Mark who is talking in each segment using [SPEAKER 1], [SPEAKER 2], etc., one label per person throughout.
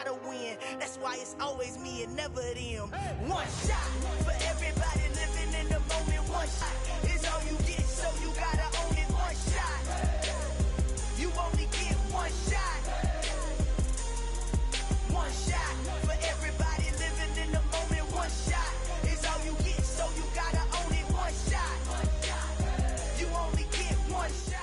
[SPEAKER 1] gotta win. That's why it's always me and never them. One shot for everybody living in the moment. One shot is all you get, so you gotta own it. One shot, you only get one shot. One shot for everybody living in the moment. One shot is all you get, so you gotta own it. One shot, you only get one shot.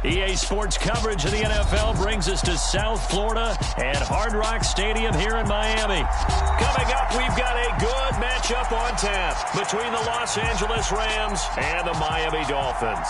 [SPEAKER 2] EA Sports coverage of the NFL brings us to South Florida and Hard Rock Stadium here in Miami. Coming up, we've got a good matchup on tap between the Los Angeles Rams and the Miami Dolphins.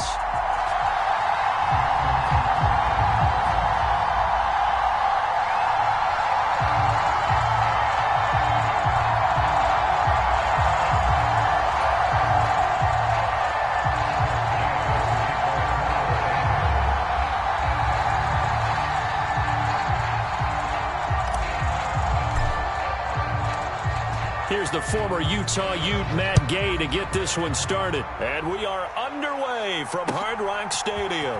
[SPEAKER 2] Here's the former Utah Ute Matt Gay to get this one started. And we are underway from Hard Rock Stadium.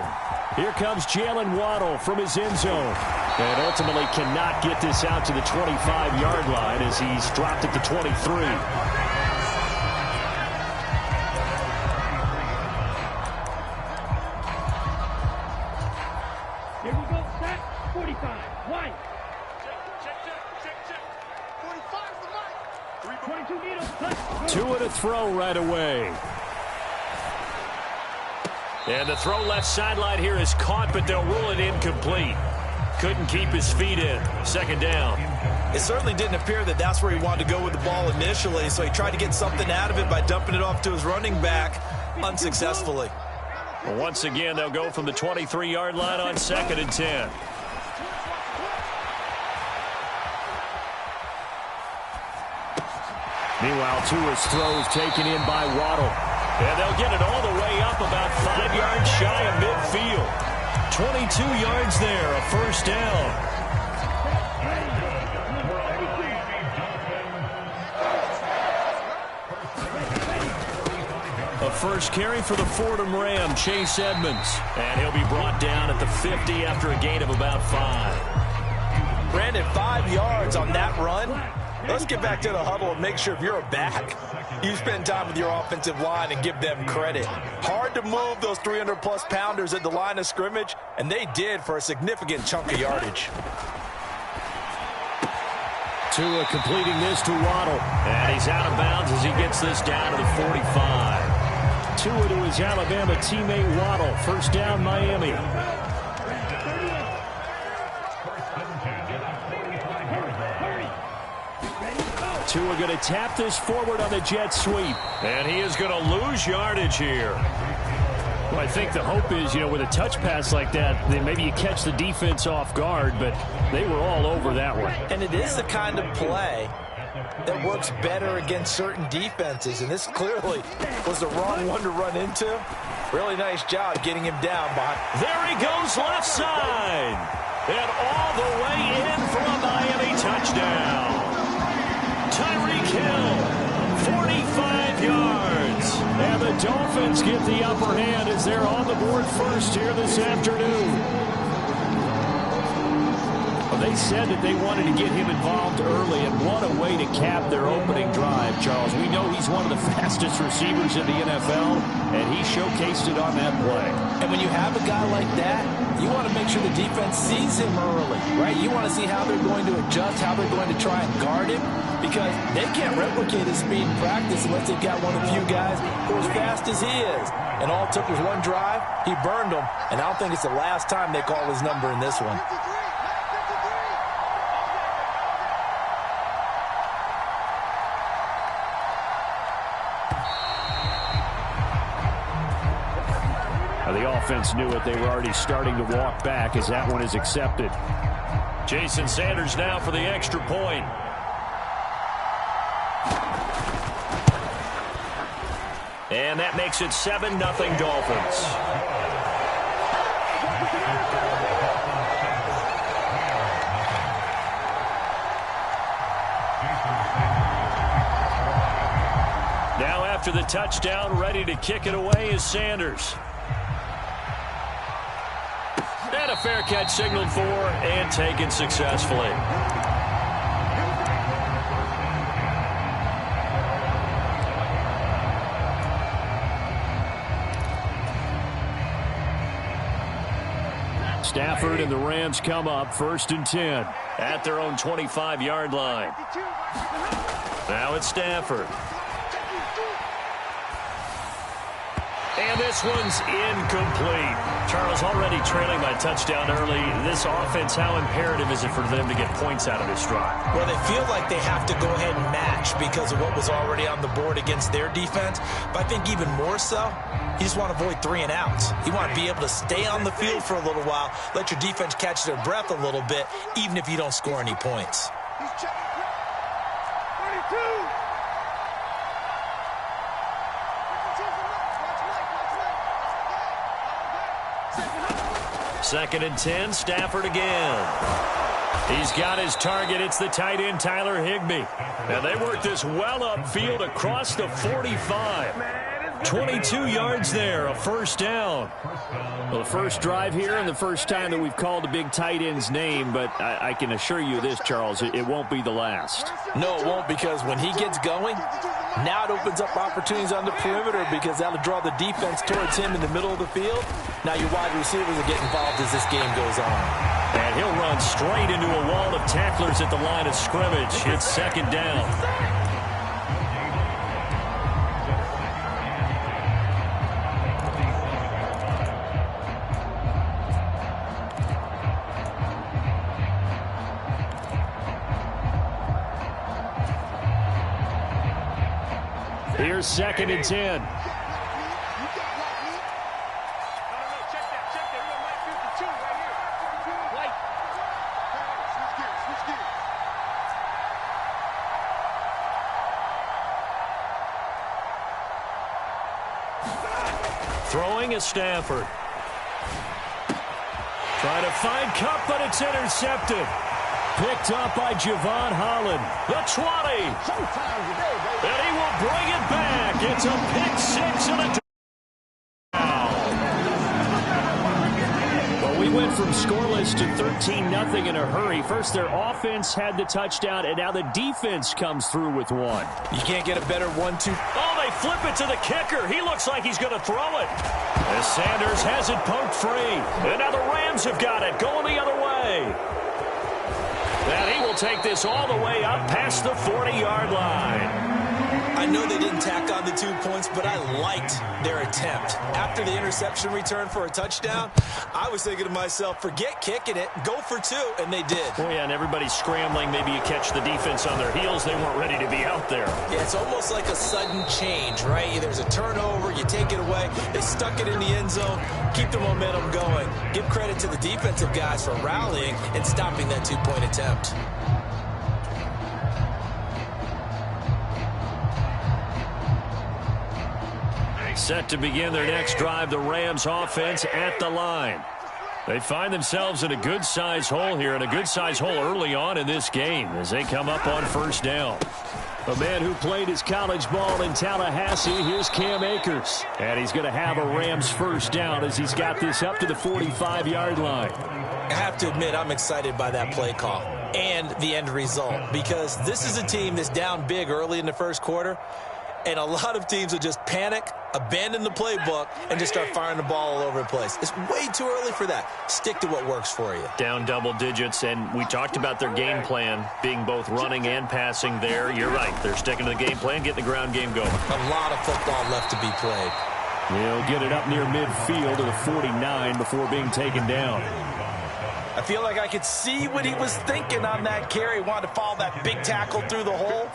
[SPEAKER 2] Here comes Jalen Waddle from his end zone. And ultimately cannot get this out to the 25-yard line as he's dropped at the 23.
[SPEAKER 3] Here we go, set, 45, wide.
[SPEAKER 2] Tua to throw right away. And the throw left sideline here is caught, but they'll rule it incomplete. Couldn't keep his feet in. Second down.
[SPEAKER 4] It certainly didn't appear that that's where he wanted to go with the ball initially, so he tried to get something out of it by dumping it off to his running back unsuccessfully.
[SPEAKER 2] Well, once again, they'll go from the 23-yard line on 2nd and 10. Meanwhile, Tua's throws taken in by Waddle. And they'll get it all the way up about 5 yards shy of midfield. 22 yards there, a first down. A first carry for the Fordham Ram, Chase Edmonds. And he'll be brought down at the 50 after a gain of about 5.
[SPEAKER 4] Brandon, 5 yards on that run. Let's get back to the huddle and make sure if you're a back, you spend time with your offensive line and give them credit. Hard to move those 300-plus pounders at the line of scrimmage, and they did for a significant chunk of yardage.
[SPEAKER 2] Tua completing this to Waddle. And he's out of bounds as he gets this down to the 45. Tua to his Alabama teammate Waddle. First down, Miami. Tua going to tap this forward on the jet sweep. And he is going to lose yardage here. Well, I think the hope is, with a touch pass like that, then maybe you catch the defense off guard, but they were all over that one.
[SPEAKER 4] And it is the kind of play that works better against certain defenses, and this clearly was the wrong one to run into. Really nice job getting him down behind.
[SPEAKER 2] There he goes left side. And all the way in for a Miami touchdown. Tyreek Hill, 45 yards. And the Dolphins get the upper hand as they're on the board first here this afternoon. Well, they said that they wanted to get him involved early, and what a way to cap their opening drive, Charles. We know he's one of the fastest receivers in the NFL, and he showcased it on that play.
[SPEAKER 4] And when you have a guy like that, you want to make sure the defense sees him early, right? You want to see how they're going to adjust, how they're going to try and guard him, because they can't replicate his speed in practice unless they've got one of the few guys who are as fast as he is. And all it took was one drive. He burned them, and I don't think it's the last time they call his number in this one.
[SPEAKER 2] The offense knew it. They were already starting to walk back as that one is accepted. Jason Sanders now for the extra point. And that makes it 7-0 Dolphins. Now after the touchdown, ready to kick it away is Sanders. And a fair catch signaled for and taken successfully. Stafford and the Rams come up 1st and 10 at their own 25-yard line. Now it's Stafford. And this one's incomplete. Charles, already trailing by touchdown early. This offense, how imperative is it for them to get points out of this drive?
[SPEAKER 4] Well, they feel like they have to go ahead and match because of what was already on the board against their defense. But I think even more so, you just want to avoid 3 and outs. You want to be able to stay on the field for a little while, let your defense catch their breath a little bit, even if you don't score any points.
[SPEAKER 3] He's checking. 32.
[SPEAKER 2] 2nd and 10, Stafford again. He's got his target. It's the tight end, Tyler Higbee. Now they work this well upfield across the 45. 22 yards there, a 1st down.
[SPEAKER 5] Well, the first drive here and the first time that we've called a big tight end's name, but I can assure you this, Charles, it won't be the last.
[SPEAKER 4] No, it won't, because when he gets going, now it opens up opportunities on the perimeter because that'll draw the defense towards him in the middle of the field. Now your wide receivers will get involved as this game goes on.
[SPEAKER 2] And he'll run straight into a wall of tacklers at the line of scrimmage. It's 2nd down. Here's 2nd and 10. Throwing is Stafford. Trying to find Kupp, but it's intercepted. Picked up by Javon Holland. The 20. And he will bring it back. It's a pick 6 and a touchdown. Well, we went from scoreless to 13-0 in a hurry. First, their offense had the touchdown, and now the defense comes through with one.
[SPEAKER 4] You can't get a better 1-2.
[SPEAKER 2] Oh, they flip it to the kicker. He looks like he's going to throw it. As Sanders has it poked free. And now the Rams have got it, going the other way. And he will take this all the way up past the 40-yard line.
[SPEAKER 4] I know they didn't tack on the 2 points, but I liked their attempt. After the interception return for a touchdown, I was thinking to myself, forget kicking it, go for 2, and they did.
[SPEAKER 2] Oh, yeah, and everybody's scrambling. Maybe you catch the defense on their heels. They weren't ready to be out there.
[SPEAKER 4] Yeah, it's almost like a sudden change, right? There's a turnover, you take it away, they stuck it in the end zone, keep the momentum going. Give credit to the defensive guys for rallying and stopping that 2-point attempt.
[SPEAKER 2] Set to begin their next drive, the Rams offense at the line. They find themselves in a good-sized hole here, and a good-sized hole early on in this game as they come up on 1st down. A man who played his college ball in Tallahassee, here's Cam Akers. And he's going to have a Rams 1st down as he's got this up to the 45-yard line.
[SPEAKER 4] I have to admit, I'm excited by that play call and the end result, because this is a team that's down big early in the 1st quarter, and a lot of teams will just panic, abandon the playbook, and just start firing the ball all over the place. It's way too early for that. Stick to what works for you.
[SPEAKER 2] Down double digits, and we talked about their game plan being both running and passing there. You're right. They're sticking to the game plan, getting the ground game going.
[SPEAKER 4] A lot of football left to be played.
[SPEAKER 2] He'll get it up near midfield to the 49 before being taken down.
[SPEAKER 4] I feel like I could see what he was thinking on that carry. Wanted to follow that big tackle through the hole.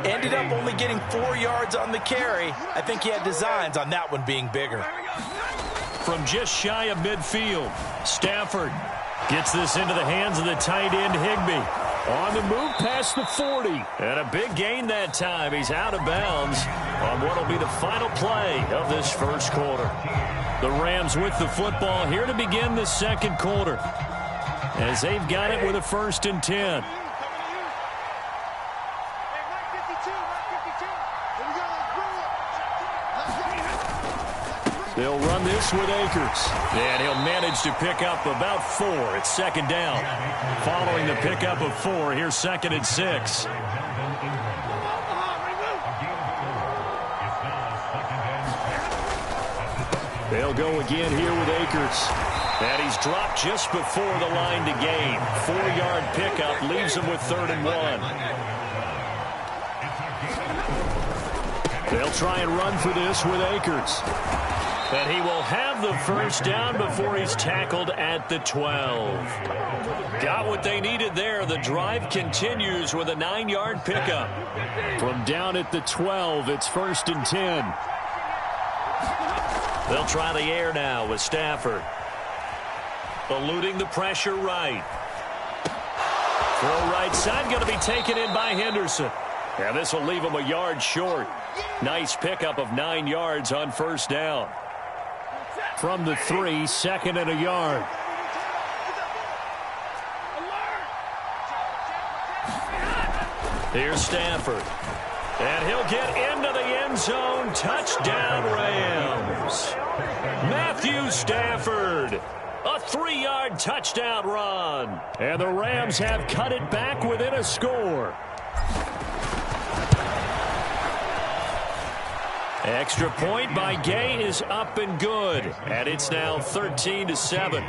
[SPEAKER 4] Ended up only getting 4 yards on the carry. I think he had designs on that one being bigger.
[SPEAKER 2] From just shy of midfield, Stafford gets this into the hands of the tight end Higbee. On the move past the 40. And a big gain that time. He's out of bounds on what will be the final play of this 1st quarter. The Rams with the football here to begin the 2nd quarter, as they've got it with a 1st and 10.
[SPEAKER 5] They'll run this with Akers. And he'll manage to pick up about 4. It's second down. Following the pickup of 4, here's 2nd and 6. They'll go again here with Akers. And he's dropped just before the line to gain. 4-yard pickup leaves him with 3rd and 1. They'll try and run for this with Akers. And he will have the first down before he's tackled at the 12. Got what they needed there. The drive continues with a 9-yard pickup. From down at the 12, it's 1st and 10. They'll try the air now with Stafford. Eluding the pressure right. Throw right side, going to be taken in by Henderson. And this will leave him a yard short. Nice pickup of 9 yards on first down. From the 3, 2nd and a yard. Here's Stafford. And he'll get into the end zone. Touchdown, Rams. Matthew Stafford. A 3-yard touchdown run. And the Rams have cut it back within a score. Extra point by Gay is up and good. And it's now 13-7.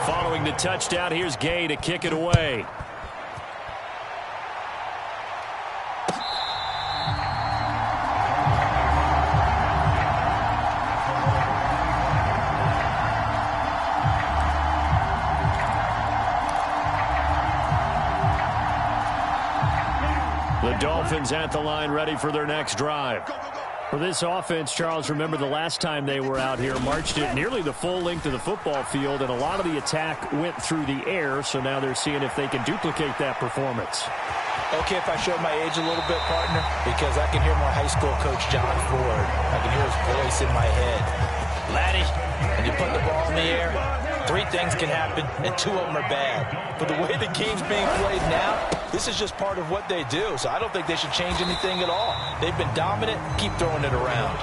[SPEAKER 5] Following the touchdown, here's Gay to kick it away. The Dolphins at the line, ready for their next drive. For this offense, Charles, remember the last time they were out here, marched it nearly the full length of the football field, and a lot of the attack went through the air, so now they're seeing if they can duplicate that performance.
[SPEAKER 4] Okay, if I showed my age a little bit, partner, because I can hear my high school coach, John Ford. I can hear his voice in my head. Laddie, when you put the ball in the air, 3 things can happen, and 2 of them are bad. But the way the game's being played now, this is just part of what they do, so I don't think they should change anything at all. They've been dominant. Keep throwing it around.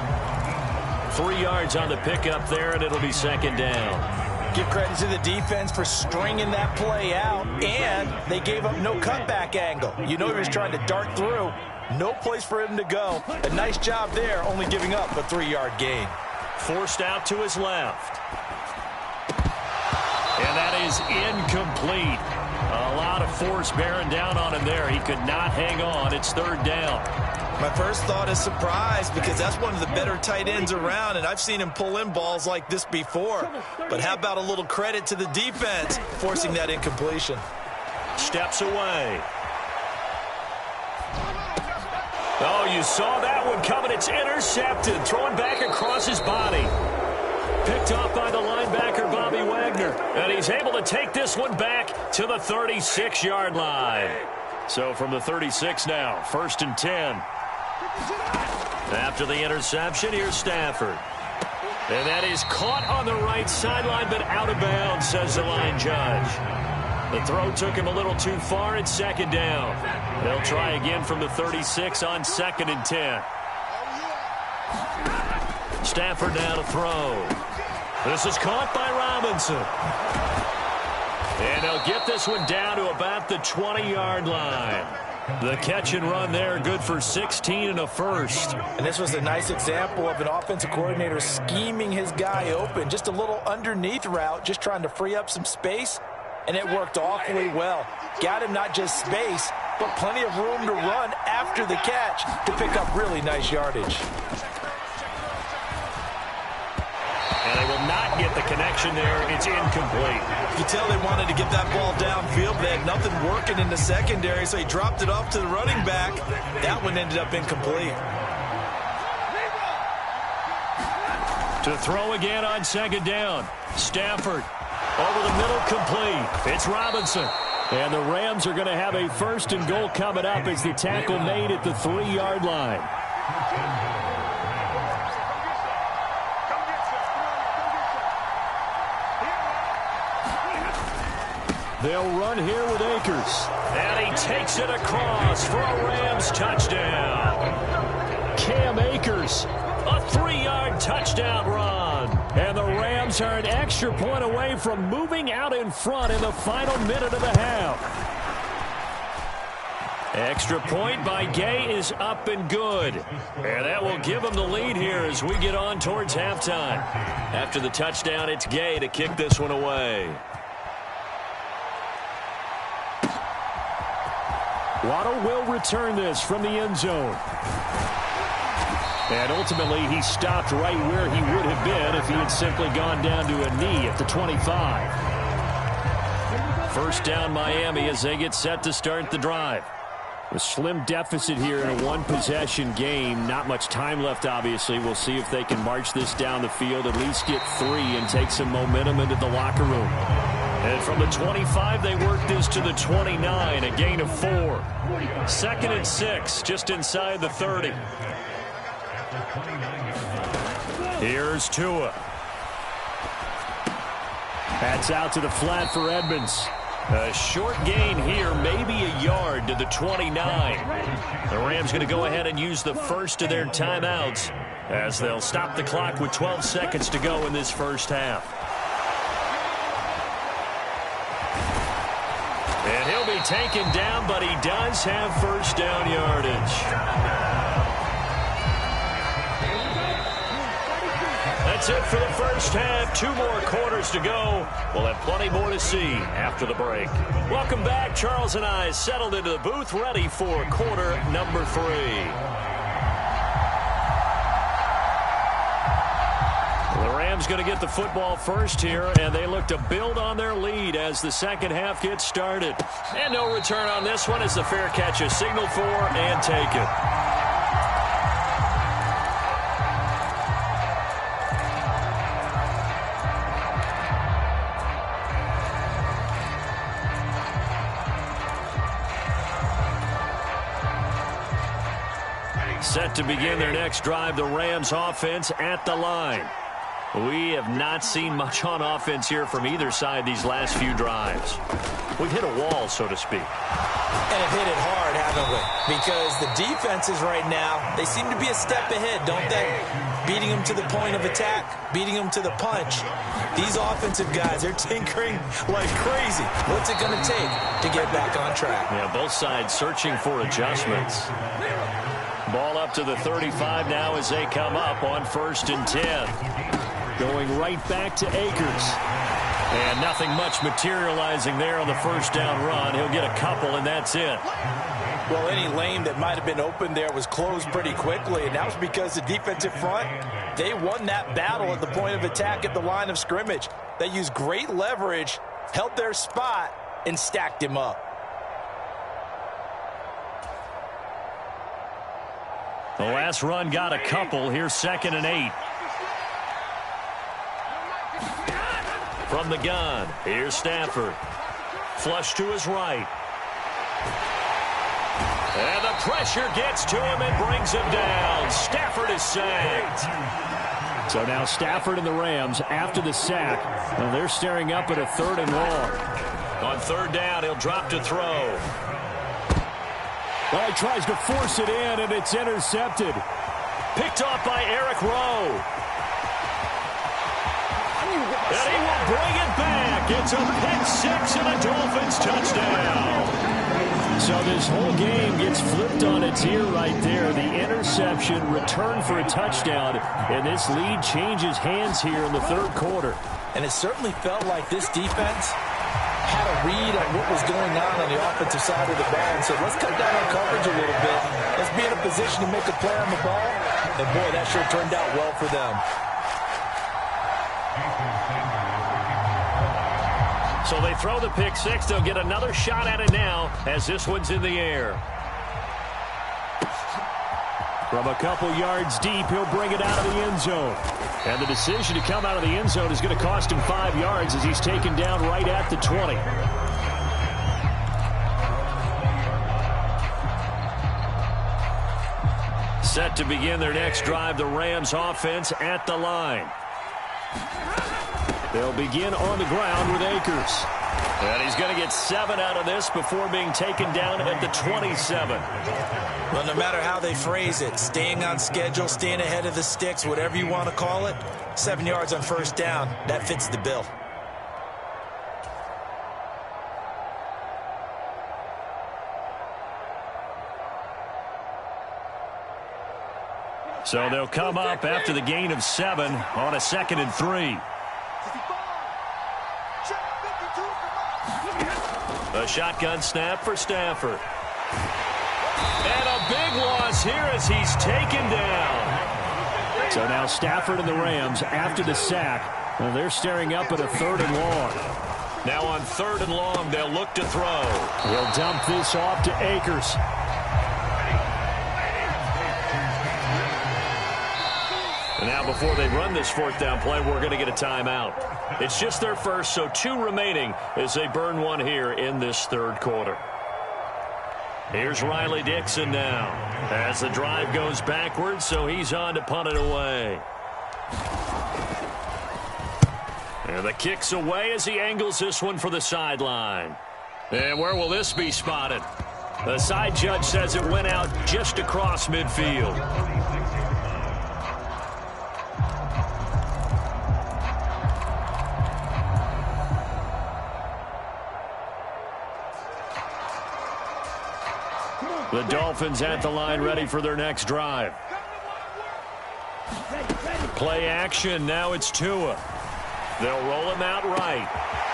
[SPEAKER 5] 3 yards on the pickup there, and it'll be second down.
[SPEAKER 4] Give credit to the defense for stringing that play out, and they gave up no cutback angle. You know he was trying to dart through. No place for him to go. A nice job there, only giving up a 3-yard gain.
[SPEAKER 5] Forced out to his left. And that is incomplete. A lot of force bearing down on him there. He could not hang on. It's 3rd down.
[SPEAKER 6] My first thought is surprise, because that's one of the better tight ends around, and I've seen him pull in balls like this before. But how about a little credit to the defense forcing that incompletion?
[SPEAKER 5] Steps away. Oh, you saw that one coming. It's intercepted. Throwing back across his body. Picked off by the linebacker, Bobby Wagner. And he's able to take this one back to the 36-yard line. So from the 36 now, 1st and 10. After the interception, here's Stafford. And that is caught on the right sideline, but out of bounds, says the line judge. The throw took him a little too far. It's 2nd down. They'll try again from the 36 on 2nd and 10. Stafford now to throw. This is caught by Robinson. And they'll get this one down to about the 20-yard line. The catch and run there, good for 16 and a first.
[SPEAKER 4] And this was a nice example of an offensive coordinator scheming his guy open. Just a little underneath route, just trying to free up some space. And it worked awfully well. Got him not just space, but plenty of room to run after the catch to pick up really nice yardage.
[SPEAKER 5] And they will not get the connection there. It's incomplete.
[SPEAKER 6] You can tell they wanted to get that ball downfield. They had nothing working in the secondary, so he dropped it off to the running back. That one ended up incomplete.
[SPEAKER 5] To throw again on 2nd down. Stafford over the middle, complete. It's Robinson. And the Rams are going to have a 1st and goal coming up as the tackle made at the 3-yard line. They'll run here with Akers. And he takes it across for a Rams touchdown. Cam Akers, a 3-yard touchdown run. And the Rams are an extra point away from moving out in front in the final minute of the half. Extra point by Gay is up and good. And that will give them the lead here as we get on towards halftime. After the touchdown, it's Gay to kick this one away. Waddle will return this from the end zone. And ultimately, he stopped right where he would have been if he had simply gone down to a knee at the 25. First down, Miami, as they get set to start the drive. A slim deficit here in a one-possession game. Not much time left, obviously. We'll see if they can march this down the field, at least get 3 and take some momentum into the locker room. And from the 25, they work this to the 29, a gain of 4. 2nd and 6, just inside the 30. Here's Tua. That's out to the flat for Edmonds. A short gain here, maybe a yard to the 29. The Rams going to go ahead and use the first of their timeouts as they'll stop the clock with 12 seconds to go in this first half. And he'll be taken down, but he does have first down yardage. That's it for the first half. 2 more quarters to go. We'll have plenty more to see after the break. Welcome back. Charles and I settled into the booth, ready for quarter number 3. The Rams going to get the football first here, and they look to build on their lead as the second half gets started. And no return on this one as the fair catch is signaled for and taken. Set to begin their next drive, the Rams offense at the line. We have not seen much on offense here from either side these last few drives. We've hit a wall, so to speak.
[SPEAKER 4] And have hit it hard, haven't we? Because the defenses right now, they seem to be a step ahead, don't they? Beating them to the point of attack, beating them to the punch. These offensive guys, they're tinkering like crazy. What's it going to take to get back on track?
[SPEAKER 5] Yeah, both sides searching for adjustments. Ball up to the 35 now as they come up on 1st and 10. Going right back to Akers. And nothing much materializing there on the first down run. He'll get a couple, and that's it.
[SPEAKER 4] Well, any lane that might have been open there was closed pretty quickly, and that was because the defensive front, they won that battle at the point of attack at the line of scrimmage. They used great leverage, held their spot, and stacked him up.
[SPEAKER 5] The last run got a couple. Here's 2nd and 8. From the gun, here's Stafford. Flush to his right. And the pressure gets to him and brings him down. Stafford is sacked. So now Stafford and the Rams, after the sack, well, they're staring up at a 3rd and long. On 3rd down, he'll drop to throw. Well, he tries to force it in, and it's intercepted. Picked off by Eric Rowe. And he will bring it back. It's a pick 6 and a Dolphins touchdown. So this whole game gets flipped on its ear right there. The interception, return for a touchdown, and this lead changes hands here in the 3rd quarter.
[SPEAKER 4] And it certainly felt like this defense had a read on what was going on the offensive side of the ball. And so let's cut down on coverage a little bit. Let's be in a position to make a play on the ball. And boy, that sure turned out well for them.
[SPEAKER 5] So they throw the pick 6. They'll get another shot at it now as this one's in the air. From a couple yards deep, he'll bring it out of the end zone. And the decision to come out of the end zone is going to cost him 5 yards as he's taken down right at the 20. Set to begin their next drive, the Rams offense at the line. They'll begin on the ground with Akers. And he's going to get 7 out of this before being taken down at the 27.
[SPEAKER 6] Well, no matter how they phrase it, staying on schedule, staying ahead of the sticks, whatever you want to call it, 7 yards on first down, that fits the bill.
[SPEAKER 5] So they'll come up after the gain of 7 on a 2nd and 3. A shotgun snap for Stafford. And a big loss here as he's taken down. So now Stafford and the Rams, after the sack, well, they're staring up at a 3rd and long. Now on 3rd and long, they'll look to throw. He'll dump this off to Akers. And now before they run this 4th down play, we're going to get a timeout. It's just their first, so 2 remaining as they burn 1 here in this 3rd quarter. Here's Riley Dixon now as the drive goes backwards, so he's on to punt it away. And the kick's away as he angles this one for the sideline. And where will this be spotted? The side judge says it went out just across midfield. The Dolphins at the line ready for their next drive. Play action. Now it's Tua. They'll roll him out right.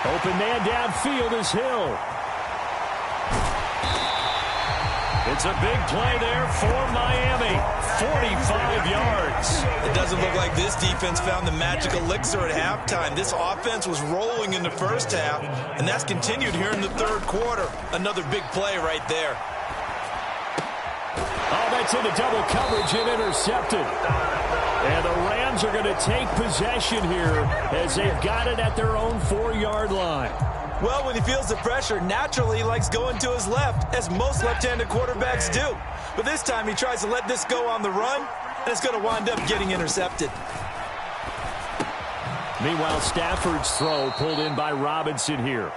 [SPEAKER 5] Open man downfield is Hill. It's a big play there for Miami. 45 yards.
[SPEAKER 6] It doesn't look like this defense found the magic elixir at halftime. This offense was rolling in the first half, and that's continued here in the 3rd quarter. Another big play right there.
[SPEAKER 5] Oh, that's into double coverage and intercepted. And the Rams are going to take possession here as they've got it at their own 4-yard line.
[SPEAKER 6] Well, when he feels the pressure, naturally he likes going to his left, as most left-handed quarterbacks do. But this time he tries to let this go on the run, and it's going to wind up getting intercepted.
[SPEAKER 5] Meanwhile, Stafford's throw pulled in by Robinson here.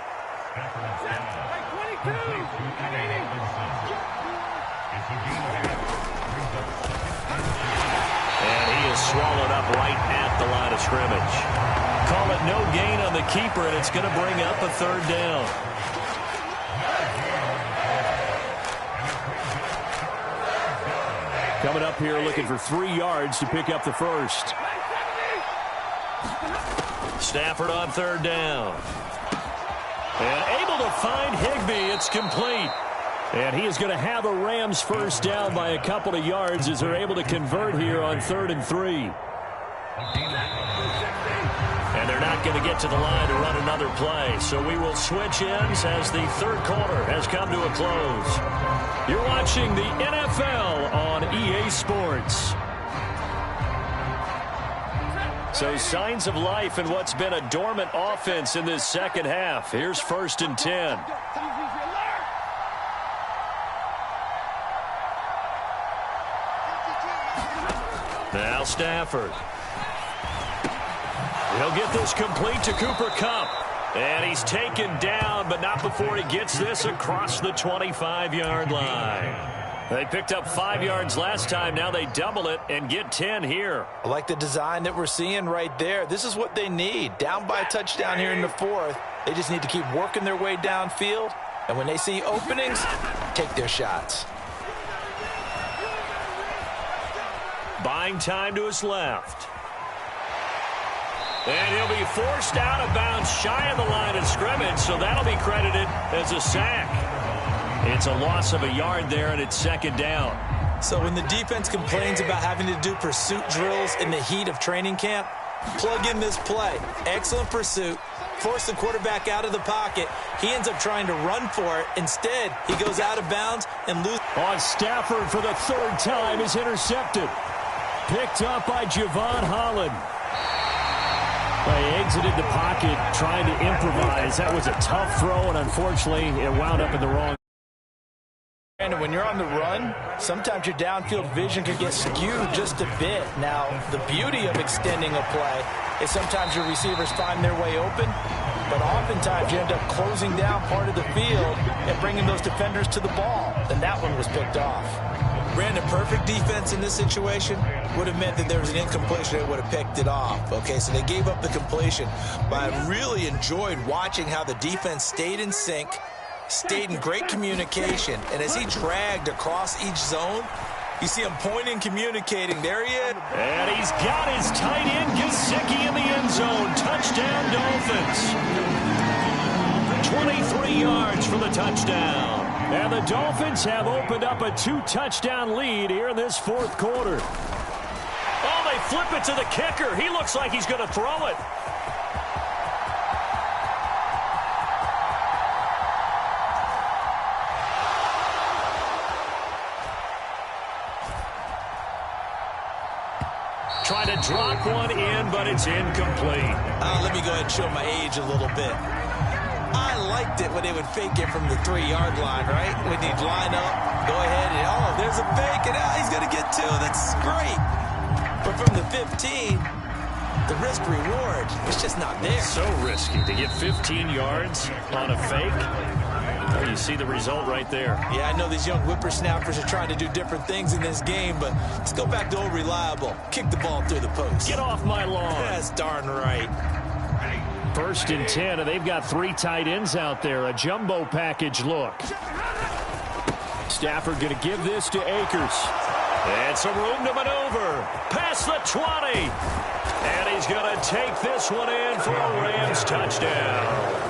[SPEAKER 5] Swallowed up right at the line of scrimmage. Call it no gain on the keeper, and it's going to bring up a 3rd down. Coming up here looking for 3 yards to pick up the first. Stafford on 3rd down. And able to find Higbee. It's complete. And he is going to have a Rams first down by a couple of yards as they're able to convert here on 3rd and 3. And they're not going to get to the line to run another play. So we will switch ends as the 3rd quarter has come to a close. You're watching the NFL on EA Sports. So signs of life in what's been a dormant offense in this 2nd half. Here's 1st and 10. Now Stafford. He'll get this complete to Cooper Kupp. And he's taken down, but not before he gets this across the 25-yard line. They picked up 5 yards last time. Now they double it and get 10 here.
[SPEAKER 6] I like the design that we're seeing right there. This is what they need. Down by a touchdown here in the 4th. They just need to keep working their way downfield. And when they see openings, take their shots.
[SPEAKER 5] Buying time to his left. And he'll be forced out of bounds shy of the line of scrimmage, so that'll be credited as a sack. It's a loss of a yard there, and it's 2nd down.
[SPEAKER 6] So when the defense complains about having to do pursuit drills in the heat of training camp, plug in this play. Excellent pursuit. Force the quarterback out of the pocket. He ends up trying to run for it. Instead, he goes out of bounds and loses.
[SPEAKER 5] On Stafford for the 3rd time is intercepted. Picked up by Javon Holland. Well, he exited the pocket trying to improvise. That was a tough throw, and unfortunately, it wound up in the wrong.
[SPEAKER 6] And when you're on the run, sometimes your downfield vision can get skewed just a bit. Now, the beauty of extending a play is sometimes your receivers find their way open,
[SPEAKER 4] but oftentimes you end up closing down part of the field and bringing those defenders to the ball, and that one was picked off.
[SPEAKER 6] Brandon, perfect defense in this situation would have meant that there was an incompletion that would have picked it off. Okay, so they gave up the completion, but I really enjoyed watching how the defense stayed in sync, stayed in great communication, and as he dragged across each zone, you see him pointing, communicating. There he is.
[SPEAKER 5] And he's got his tight end, Gesicki, in the end zone. Touchdown, Dolphins. 23 yards for the touchdown. And the Dolphins have opened up a 2-touchdown lead here in this fourth quarter. Oh, they flip it to the kicker. He looks like he's going to throw it. Trying to drop one in, but it's incomplete.
[SPEAKER 6] Let me go ahead and show my age a little bit. I liked it when they would fake it from the 3-yard line, right? When he'd line up, go ahead, and oh, there's a fake, and he's going to get 2. That's great. But from the 15, the risk-reward, it's just not there.
[SPEAKER 5] So risky to get 15 yards on a fake. Oh, you see the result right there.
[SPEAKER 6] Yeah, I know these young whippersnappers are trying to do different things in this game, but let's go back to old reliable. Kick the ball through the post.
[SPEAKER 5] Get off my lawn.
[SPEAKER 6] That's darn right.
[SPEAKER 5] 1st and 10, and they've got 3 tight ends out there. A jumbo package look. Stafford going to give this to Akers. And some room to maneuver. Past the 20. And he's going to take this one in for a Rams touchdown.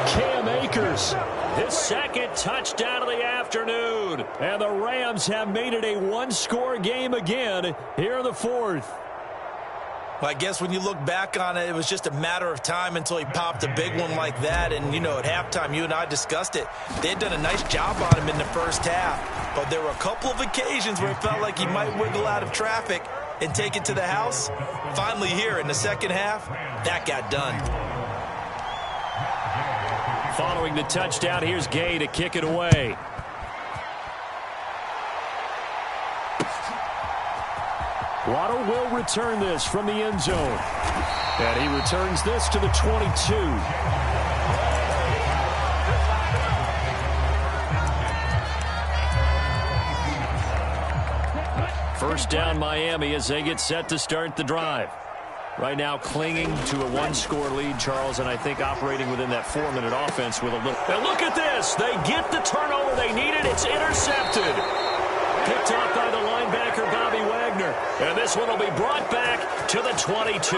[SPEAKER 5] Cam Akers, his 2nd touchdown of the afternoon. And the Rams have made it a 1-score game again here in the 4th.
[SPEAKER 6] Well, I guess when you look back on it, it was just a matter of time until he popped a big one like that. And, you know, at halftime, you and I discussed it. They had done a nice job on him in the first half. But there were a couple of occasions where it felt like he might wiggle out of traffic and take it to the house. Finally here in the second half, that got done.
[SPEAKER 5] Following the touchdown, here's Gay to kick it away. Waddle will return this from the end zone. And he returns this to the 22. First down Miami as they get set to start the drive. Right now clinging to a 1-score lead, Charles, and I think operating within that 4-minute offense with a little. And look at this. They get the turnover they needed. It's intercepted. Picked off by the linebacker, Bobby Wagner. And this one will be brought back to the 22.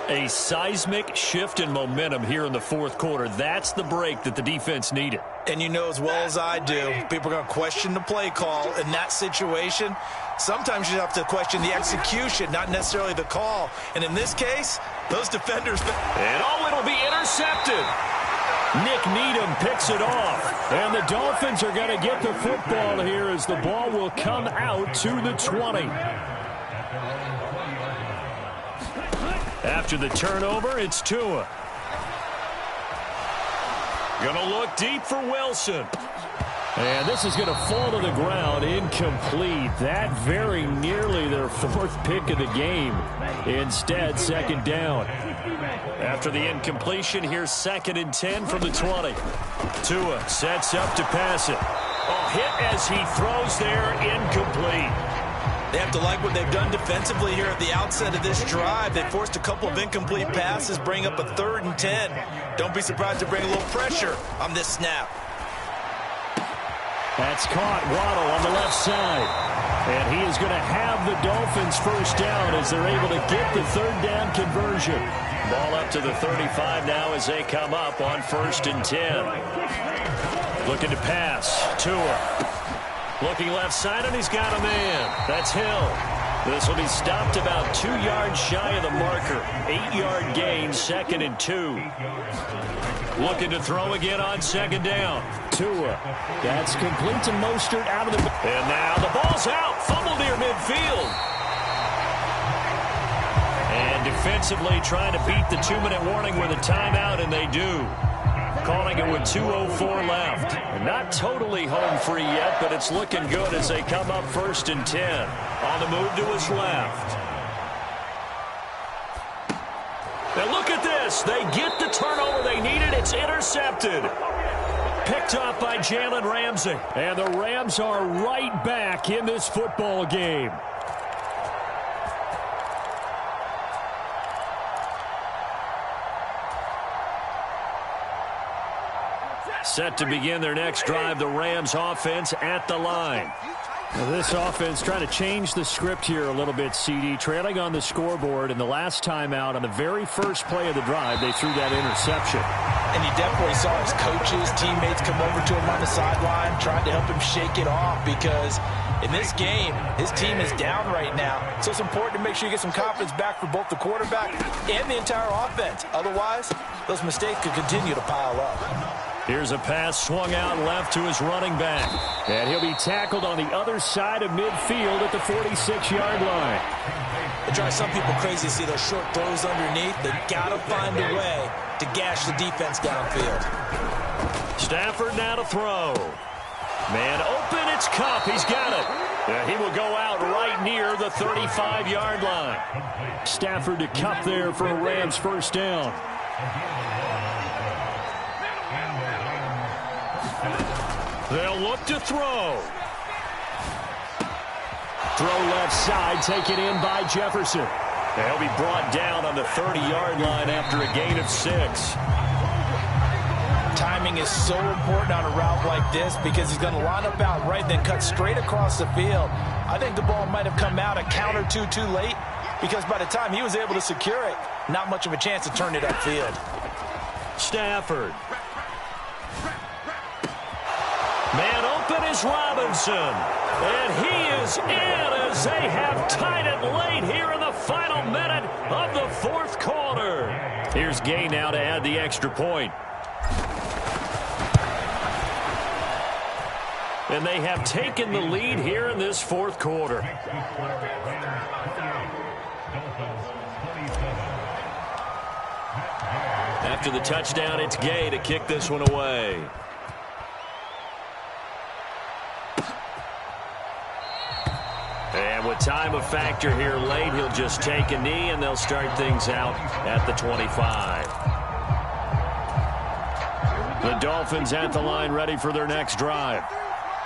[SPEAKER 5] A seismic shift in momentum here in the fourth quarter. That's the break that the defense needed.
[SPEAKER 6] And you know as well as I do, people are going to question the play call in that situation. Sometimes you have to question the execution, not necessarily the call. And in this case, those defenders.
[SPEAKER 5] And it'll be intercepted. Nick Needham picks it off. And the Dolphins are going to get the football here as the ball will come out to the 20. After the turnover, it's Tua. Gonna look deep for Wilson. And this is going to fall to the ground, incomplete. That very nearly their 4th pick of the game. Instead, 2nd down. After the incompletion, here's 2nd and 10 from the 20. Tua sets up to pass it. Oh, hit as he throws there, incomplete.
[SPEAKER 6] They have to like what they've done defensively here at the outset of this drive. They forced a couple of incomplete passes, bring up a 3rd and 10. Don't be surprised to bring a little pressure on this snap.
[SPEAKER 5] That's caught. Waddle on the left side. And he is going to have the Dolphins first down as they're able to get the 3rd down conversion. Ball up to the 35 now as they come up on 1st and 10. Looking to pass. Tua. Looking left side, and he's got a man. That's Hill. This will be stopped about 2 yards shy of the marker. 8-yard gain, 2nd and 2. Looking to throw again on 2nd down. Tua. That's complete to Mostert out of the. And now the ball's out. Fumble near midfield. And defensively trying to beat the 2-minute warning with a timeout, and they do. Calling it with 2:04 left. And not totally home free yet, but it's looking good as they come up 1st and 10. On the move to his left. And look at this. this. They get the turnover they needed. It's intercepted. Picked off by Jalen Ramsey. And the Rams are right back in this football game. Set to begin their next drive, the Rams offense at the line.
[SPEAKER 2] Now this offense trying to change the script here a little bit, CD. Trailing on the scoreboard, and the last time out on the very first play of the drive, they threw that interception.
[SPEAKER 6] And you definitely saw his coaches, teammates come over to him on the sideline, trying to help him shake it off because in this game, his team is down right now. So it's important to make sure you get some confidence back for both the quarterback and the entire offense. Otherwise, those mistakes could continue to pile up.
[SPEAKER 5] Here's a pass swung out left to his running back.
[SPEAKER 2] And he'll be tackled on the other side of midfield at the 46-yard line.
[SPEAKER 6] It drives some people crazy to see those short throws underneath. They got to find a way to gash the defense downfield.
[SPEAKER 5] Stafford now to throw. Man open, it's Kupp. He's got it. He will go out right near the 35-yard line.
[SPEAKER 2] Stafford to Kupp there for a Rams first down.
[SPEAKER 5] They'll look to throw.
[SPEAKER 2] Throw left side, taken in by Jefferson.
[SPEAKER 5] They'll be brought down on the 30-yard line after a gain of 6.
[SPEAKER 6] Timing is so important on a route like this because he's going to line up out right, then cut straight across the field. I think the ball might have come out a count or two too late because by the time he was able to secure it, not much of a chance to turn it upfield.
[SPEAKER 5] Stafford. Man open is Robinson. And he is in as they have tied it late here in the final minute of the fourth quarter. Here's Gay now to add the extra point. And they have taken the lead here in this fourth quarter. After the touchdown, it's Gay to kick this one away. And with time a factor here late, he'll just take a knee, and they'll start things out at the 25. The Dolphins at the line ready for their next drive.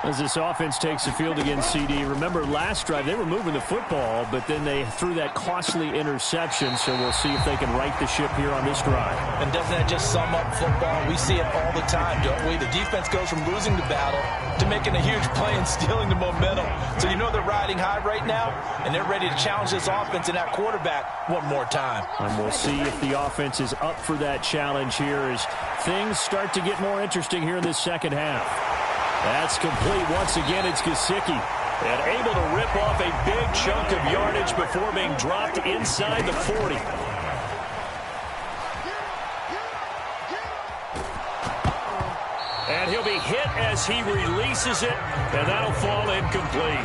[SPEAKER 2] As this offense takes the field against CD, remember last drive they were moving the football, but then they threw that costly interception, so we'll see if they can right the ship here on this drive.
[SPEAKER 6] And doesn't that just sum up football? We see it all the time, don't we? The defense goes from losing the battle to making a huge play and stealing the momentum. So you know they're riding high right now, and they're ready to challenge this offense and that quarterback one more time.
[SPEAKER 2] And we'll see if the offense is up for that challenge here as things start to get more interesting here in this second half. That's complete once again. It's Gesicki.
[SPEAKER 5] And able to rip off a big chunk of yardage before being dropped inside the 40. And he'll be hit as he releases it, and that'll fall incomplete.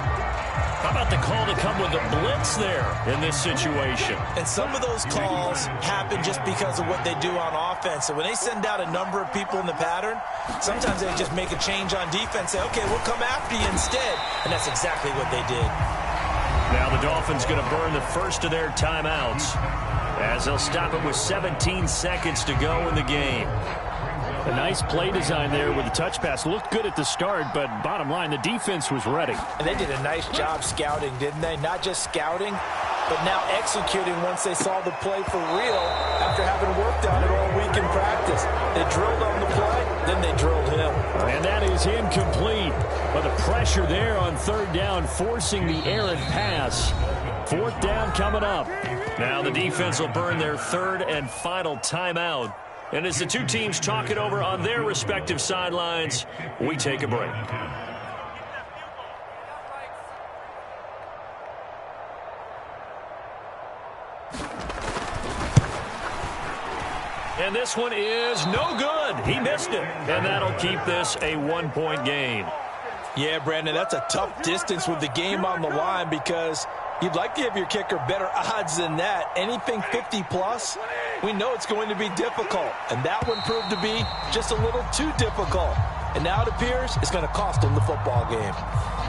[SPEAKER 5] How about the call to come with the blitz there in this situation?
[SPEAKER 6] And some of those calls happen just because of what they do on offense. So when they send out a number of people in the pattern, sometimes they just make a change on defense, say, okay, we'll come after you instead. And that's exactly what they did.
[SPEAKER 5] Now the Dolphins going to burn the first of their timeouts as they'll stop it with 17 seconds to go in the game.
[SPEAKER 2] A nice play design there with the touch pass. Looked good at the start, but bottom line, the defense was ready.
[SPEAKER 6] And they did a nice job scouting, didn't they? Not just scouting, but now executing once they saw the play for real after having worked on it all week in practice. They drilled on the play, then they drilled him.
[SPEAKER 2] And that is incomplete. But the pressure there on third down, forcing the errant pass. Fourth down coming up.
[SPEAKER 5] Now the defense will burn their third and final timeout. And as the two teams talk it over on their respective sidelines, we take a break. And this one is no good. He missed it. And that'll keep this a one-point game.
[SPEAKER 6] Yeah, Brandon, that's a tough distance with the game on the line because you'd like to give your kicker better odds than that. Anything 50-plus, we know it's going to be difficult. And that one proved to be just a little too difficult. And now it appears it's going to cost them the football game.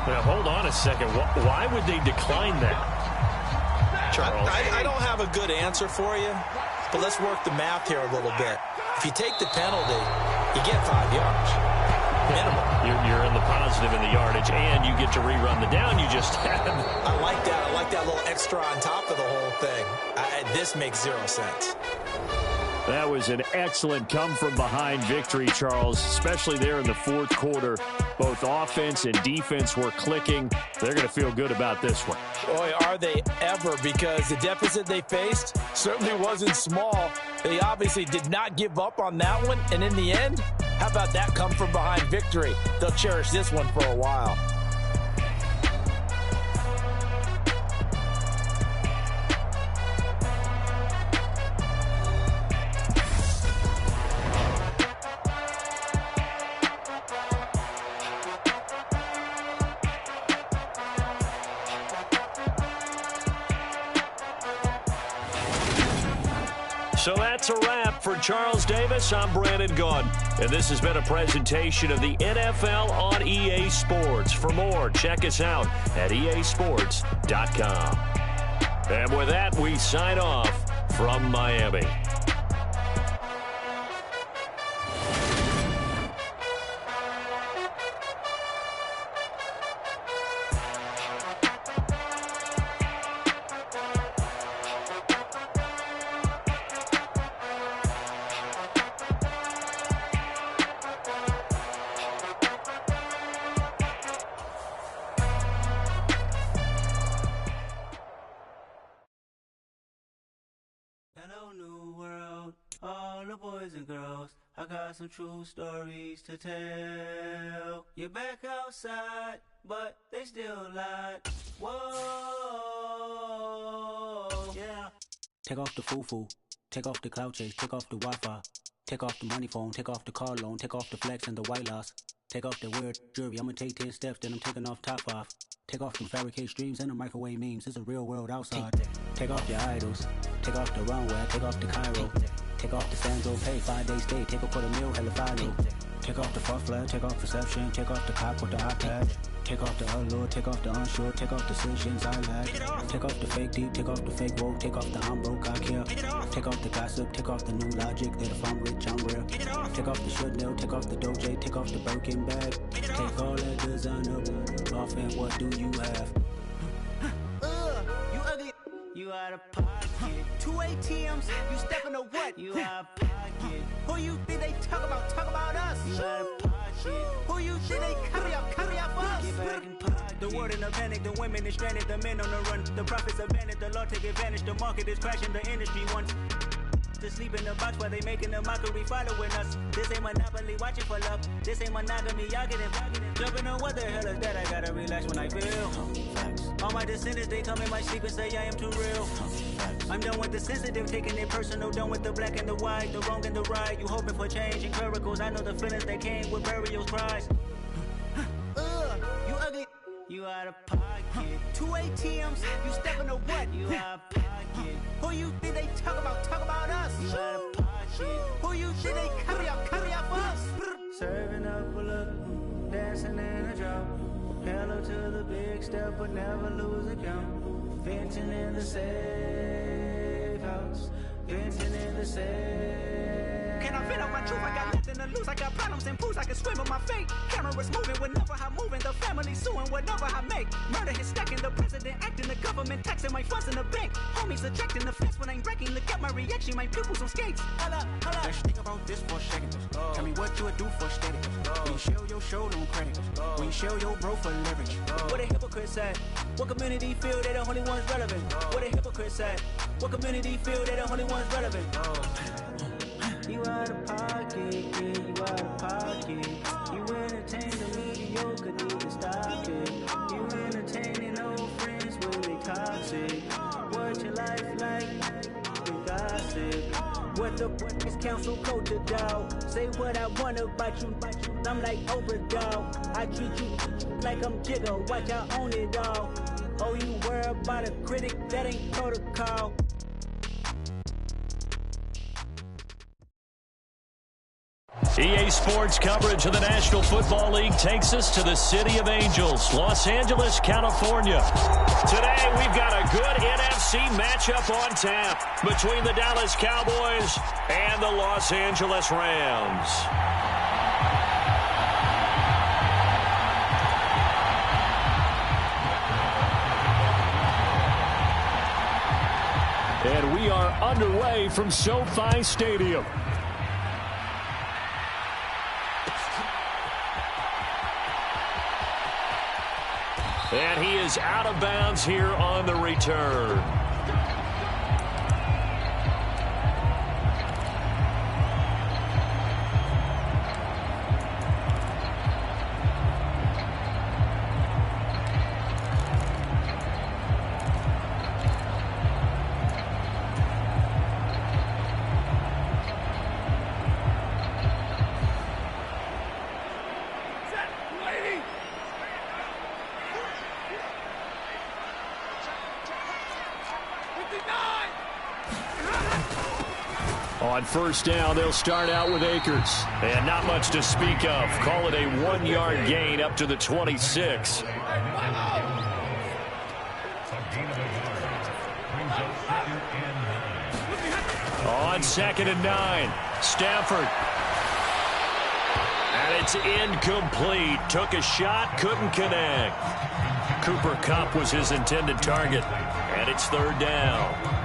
[SPEAKER 5] Now, hold on a second. Why would they decline that, Charles?
[SPEAKER 6] I don't have a good answer for you. but let's work the math here a little bit. If you take the penalty, you get 5 yards. Minimum.
[SPEAKER 5] You're in the positive in the yardage, and you get to rerun the down you just had.
[SPEAKER 6] I like that. I like that little extra on top of the whole thing. This makes 0 sense.
[SPEAKER 2] That was an excellent come-from-behind victory, Charles, especially there in the fourth quarter. Both offense and defense were clicking. They're going to feel good about this one.
[SPEAKER 6] Boy, are they ever, because the deficit they faced certainly wasn't small. They obviously did not give up on that one, and in the end, how about that come-from-behind victory? They'll cherish this one for a while.
[SPEAKER 5] So that's a wrap for Charles Davis. I'm Brandon Gaudin, and this has been a presentation of the NFL on EA Sports. For more, check us out at easports.com. And with that, we sign off from Miami.
[SPEAKER 7] Hello, new world, all the boys and girls. I got some true stories to tell. You're back outside, but they still lied. Whoa, yeah. Take off the foo-foo, take off the cloud chase, take off the Wi-Fi, take off the money phone, take off the car loan, take off the flex and the white loss. Take off the weird jewelry, I'ma take 10 steps, then I'm taking off top 5. Take off them fabricated streams and the microwave memes, it's a real world outside. Take off your idols, take off the runway, take off the Cairo. Take off the Sandro pay, 5 days stay, take a $250,000, hella follow. Take off the fuck flag, take off perception, take off the cop with the iPad. Take off the allure, take off the unsure, take off the decisions I lack. Take off the fake deep, take off the fake woke, take off the I'm broke, I care. Take off the gossip, take off the new logic that if I'm rich, I'm real. Take off the Chanel, take off the Doja, take off the Birkin bag. Take all that designer off and what do you have? You ugly, you out of pocket. 2 ATMs, you stepping to what? You out of pocket. Who you think they talk about us? You out of pocket. Who you think they carry out for us? Get back in pocket. The world in a panic, the women is stranded, the men on the run. The profits abandoned, the law take advantage, the market is crashing, the industry wants to sleep in the box while they making a mockery following us. This ain't Monopoly, watching for love. This ain't monogamy, y'all getting jumping on what the hell is that? I gotta relax when I feel. All my descendants, they come in my sleep and say I am too real. I'm done with the sensitive, taking it personal, done with the black and the white, the wrong and the right. You hoping for change and miracles, I know the feelings that came with burial cries. You ugly, you out of pocket. 2 ATMs, you stepping to what? You out of pocket. Who you think they talk about us? You out of pocket. Who you think they carry out for us? Serving up a look, dancing in a drop. Hello to the big step, but never lose a count. Venting in the safe house. Venting in the safe. Can I vent out my truth? I got nothing to lose. I got problems and pools. I can swim with my fate. Cameras moving whenever I'm moving. The family suing whatever I make. Murder is stacking. The president acting. The government taxing my funds in the bank. Homies ejecting the fence when I'm breaking. Look at my reaction. My pupils on skates. Holla, holla. Let's think about this for a second. Tell me what you would do for steady. When you show your show, no credit. When you show your bro for leverage. What a hypocrite said. What community feel they the only ones relevant? What a hypocrite said. What community feel they the only ones relevant? You out of pocket, yeah, you out of pocket. You entertain the mediocre, need to stop it. You entertaining old friends when they toxic. What your life like? The gossip. What the fuck is council code to dog? Say what I want about you. I'm like overdog. I treat you like I'm Jigga. Watch I own it all. Oh, you worry about a critic? That ain't protocol.
[SPEAKER 5] EA Sports coverage of the National Football League takes us to the City of Angels, Los Angeles, California. Today, we've got a good NFC matchup on tap between the Dallas Cowboys and the Los Angeles Rams. And we are underway from SoFi Stadium. And he is out of bounds here on the return. On first down, they'll start out with Akers. And not much to speak of. Call it a 1-yard gain up to the 26. On 2nd and 9, Stafford. And it's incomplete. Took a shot, couldn't connect. Cooper Kupp was his intended target. And it's 3rd down.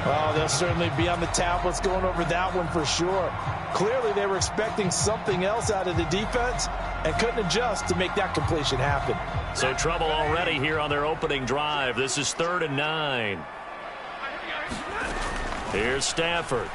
[SPEAKER 4] Oh, they'll certainly be on the tablets going over that one for sure. Clearly, they were expecting something else out of the defense and couldn't adjust to make that completion happen.
[SPEAKER 5] So trouble already here on their opening drive. This is 3rd and 9. Here's Stafford.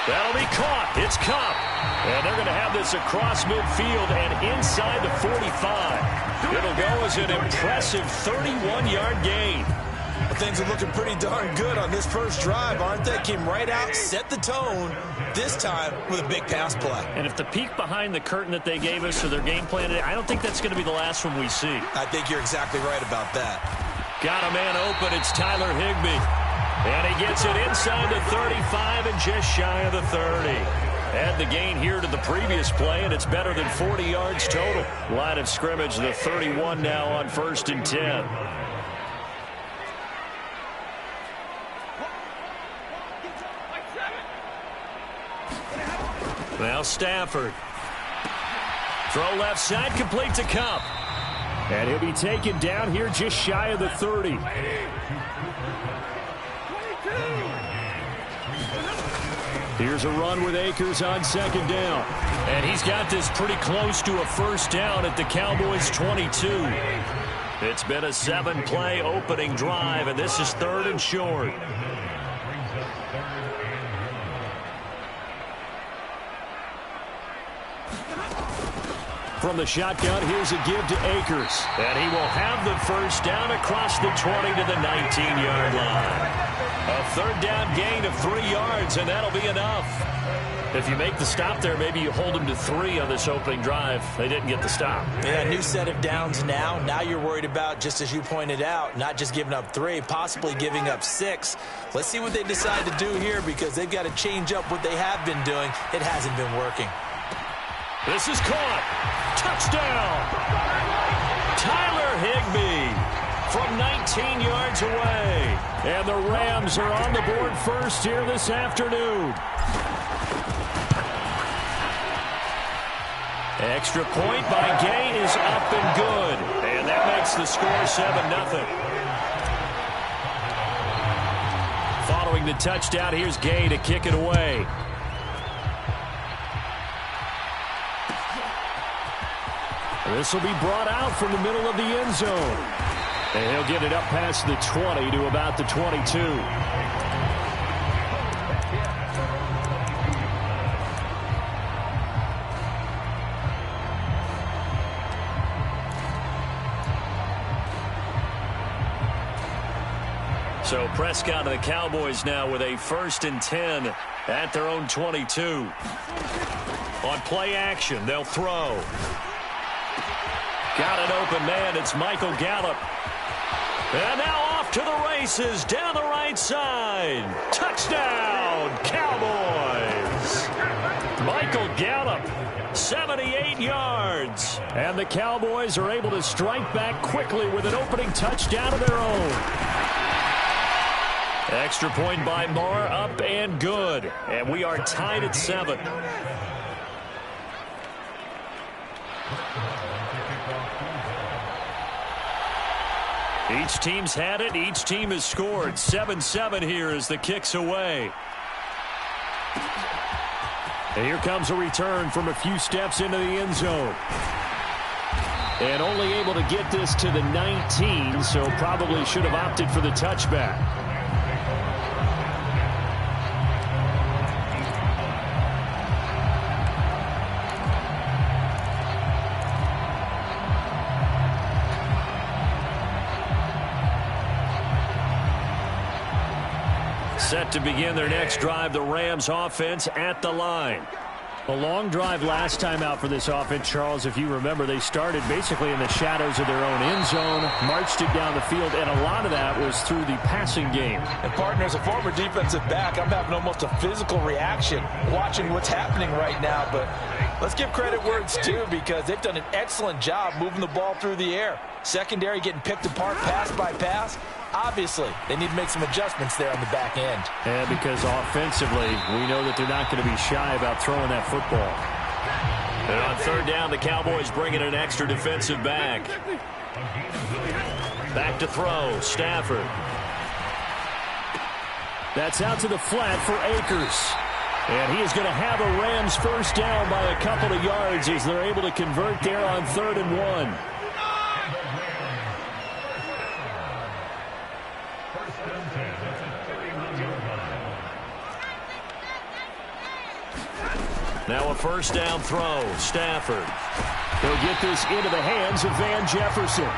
[SPEAKER 5] That'll be caught. It's Kupp. And they're going to have this across midfield and inside the 45. It'll go as an impressive 31-yard gain.
[SPEAKER 6] Well, things are looking pretty darn good on this first drive, aren't they? Came right out, set the tone, this time with a big pass play.
[SPEAKER 5] And if the peek behind the curtain that they gave us or their game plan, I don't think that's going to be the last one we see.
[SPEAKER 6] I think you're exactly right about that.
[SPEAKER 5] Got a man open. It's Tyler Higbee. And he gets it inside the 35 and just shy of the 30. Add the gain here to the previous play, and it's better than 40 yards total. Line of scrimmage, the 31 now on 1st and 10. Now Stafford. Throw left side, complete to Kupp. And he'll be taken down here just shy of the 30. Here's a run with Akers on 2nd down. And he's got this pretty close to a first down at the Cowboys' 22. It's been a 7-play opening drive, and this is 3rd and short. From the shotgun, here's a give to Akers. And he will have the first down across the 20 to the 19-yard line. A 3rd down gain of 3 yards, and that'll be enough. If you make the stop there, maybe you hold them to 3 on this opening drive. They didn't get the stop.
[SPEAKER 6] Yeah, new set of downs now. Now you're worried about, just as you pointed out, not just giving up 3, possibly giving up 6. Let's see what they decide to do here because they've got to change up what they have been doing. It hasn't been working.
[SPEAKER 5] This is caught. Touchdown. Tyler Higbee from 19 yards away. And the Rams are on the board first here this afternoon. Extra point by Gay is up and good. And that makes the score 7-0. Following the touchdown, here's Gay to kick it away. This will be brought out from the middle of the end zone. And he'll get it up past the 20 to about the 22. So Prescott and the Cowboys now with a 1st and 10 at their own 22. On play action, they'll throw. Got an open man. It's Michael Gallup. And now off to the races down the right side. Touchdown, Cowboys. Gallup, 78 yards. And the Cowboys are able to strike back quickly with an opening touchdown of their own. Extra point by Marr, up and good. And we are tied at 7. Each team's had it. Each team has scored. 7-7 here as the kick's away. And here comes a return from a few steps into the end zone. And only able to get this to the 19, so probably should have opted for the touchback. Set to begin their next drive, the Rams offense at the line. A long drive last time out for this offense, Charles. If you remember, they started basically in the shadows of their own end zone, marched it down the field, and a lot of that was through the passing game.
[SPEAKER 6] And, partner, as a former defensive back, I'm having almost a physical reaction watching what's happening right now. But let's give credit where it's due, because they've done an excellent job moving the ball through the air. Secondary getting picked apart pass by pass. Obviously, they need to make some adjustments there on the back end.
[SPEAKER 5] And because offensively, we know that they're not going to be shy about throwing that football. And on third down, the Cowboys bring in an extra defensive back. Back to throw, Stafford. That's out to the flat for Akers. And he is going to have a Rams first down by a couple of yards as they're able to convert there on 3rd and 1. Now a first down throw, Stafford. They'll get this into the hands of Van Jefferson.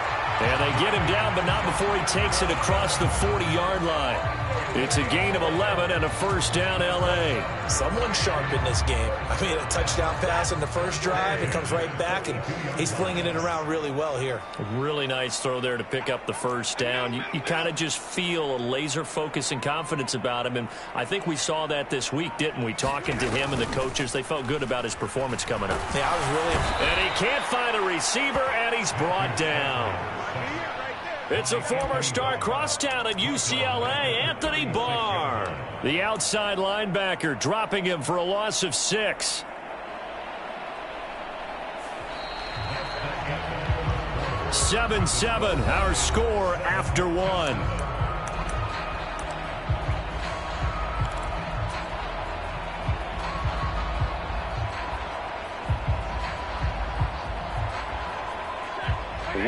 [SPEAKER 5] And they get him down, but not before he takes it across the 40-yard line. It's a gain of 11 and a first down, L.A.
[SPEAKER 6] Someone sharp in this game. I mean, a touchdown pass in the first drive. It comes right back, and he's flinging it around really well here.
[SPEAKER 5] A really nice throw there to pick up the first down. You kind of just feel a laser focus and confidence about him, and I think we saw that this week, didn't we? Talking to him and the coaches, they felt good about his performance coming up.
[SPEAKER 6] Yeah, I was really...
[SPEAKER 5] And he can't find a receiver, and he's brought down. It's a former star crosstown at UCLA, Anthony Barr. The outside linebacker dropping him for a loss of 6. (7-7), our score after 1.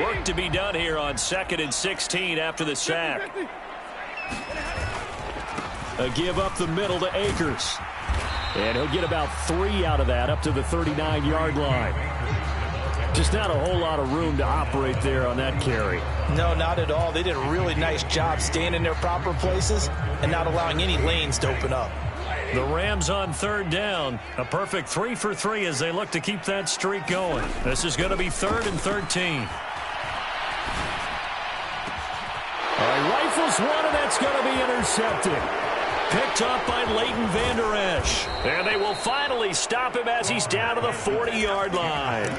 [SPEAKER 5] Work to be done here on 2nd and 16 after the sack. A give up the middle to Akers. And he'll get about 3 out of that up to the 39-yard line. Just not a whole lot of room to operate there on that carry.
[SPEAKER 6] No, not at all. They did a really nice job staying in their proper places and not allowing any lanes to open up.
[SPEAKER 5] The Rams on 3rd down. A perfect 3 for 3 as they look to keep that streak going. This is going to be 3rd and 13. Rifles one, and that's going to be intercepted. Picked up by Leighton Vander Esch. And they will finally stop him as he's down to the 40-yard line.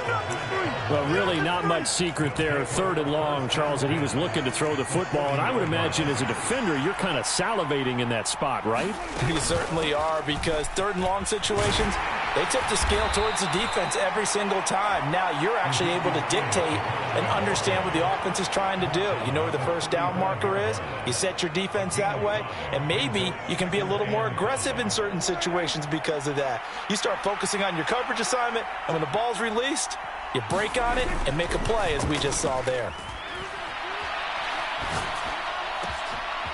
[SPEAKER 5] Well, really not much secret there. 3rd and long, Charles, that he was looking to throw the football. And I would imagine as a defender, you're kind of salivating in that spot, right?
[SPEAKER 6] You certainly are, because 3rd and long situations, they tip the scale towards the defense every single time. Now you're actually able to dictate and understand what the offense is trying to do. You know where the first down marker is. You set your defense that way, and maybe you can be a little more aggressive in certain situations because of that. You start focusing on your coverage assignment, and when the ball's released, you break on it and make a play, as we just saw there.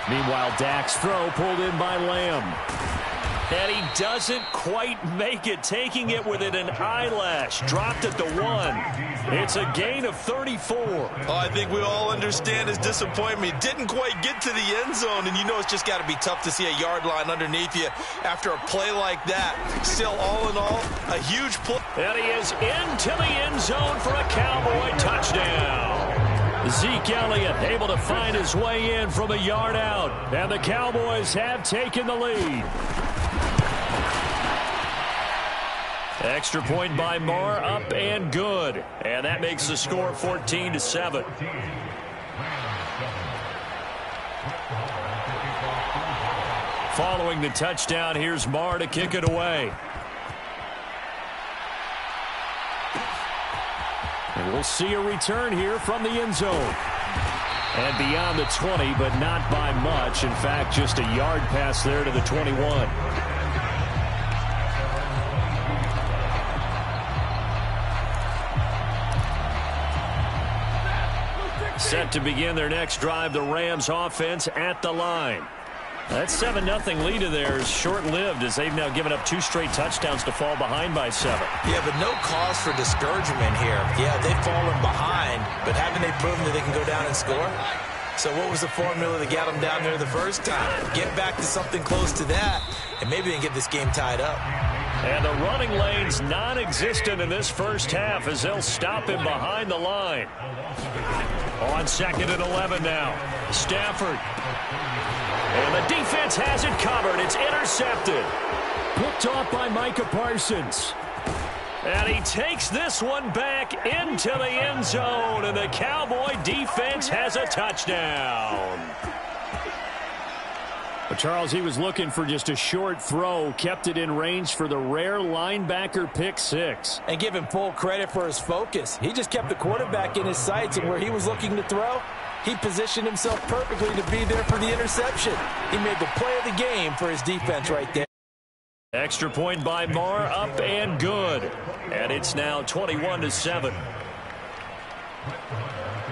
[SPEAKER 5] Meanwhile, Dak's throw pulled in by Lamb. And he doesn't quite make it, taking it within an eyelash. Dropped at the 1. It's a gain of 34.
[SPEAKER 8] Oh, I think we all understand his disappointment. He didn't quite get to the end zone, and you know it's just got to be tough to see a yard line underneath you after a play like that. Still, all in all, a huge play.
[SPEAKER 5] And he is into the end zone for a Cowboy touchdown. Zeke Elliott able to find his way in from a yard out. And the Cowboys have taken the lead. Extra point by Marr, up and good. And that makes the score 14-7. Following the touchdown, here's Marr to kick it away. And we'll see a return here from the end zone. And beyond the 20, but not by much. In fact, just a yard pass there to the 21. Set to begin their next drive, the Rams offense at the line. That 7-0 lead of theirs short-lived as they've now given up 2 straight touchdowns to fall behind by 7.
[SPEAKER 6] Yeah, but no cause for discouragement here. Yeah, they've fallen behind, but haven't they proven that they can go down and score? So what was the formula that got them down there the first time? Get back to something close to that, and maybe they can get this game tied up.
[SPEAKER 5] And the running lane's non-existent in this first half as they'll stop him behind the line. On 2nd and 11 now. Stafford. And the defense has it covered. It's intercepted. Picked off by Micah Parsons. And he takes this one back into the end zone. And the Cowboy defense has a touchdown. Well, Charles, he was looking for just a short throw. Kept it in range for the rare linebacker pick 6.
[SPEAKER 6] And give him full credit for his focus. He just kept the quarterback in his sights, and where he was looking to throw, he positioned himself perfectly to be there for the interception. He made the play of the game for his defense right there.
[SPEAKER 5] Extra point by Marr, up and good. And it's now 21-7.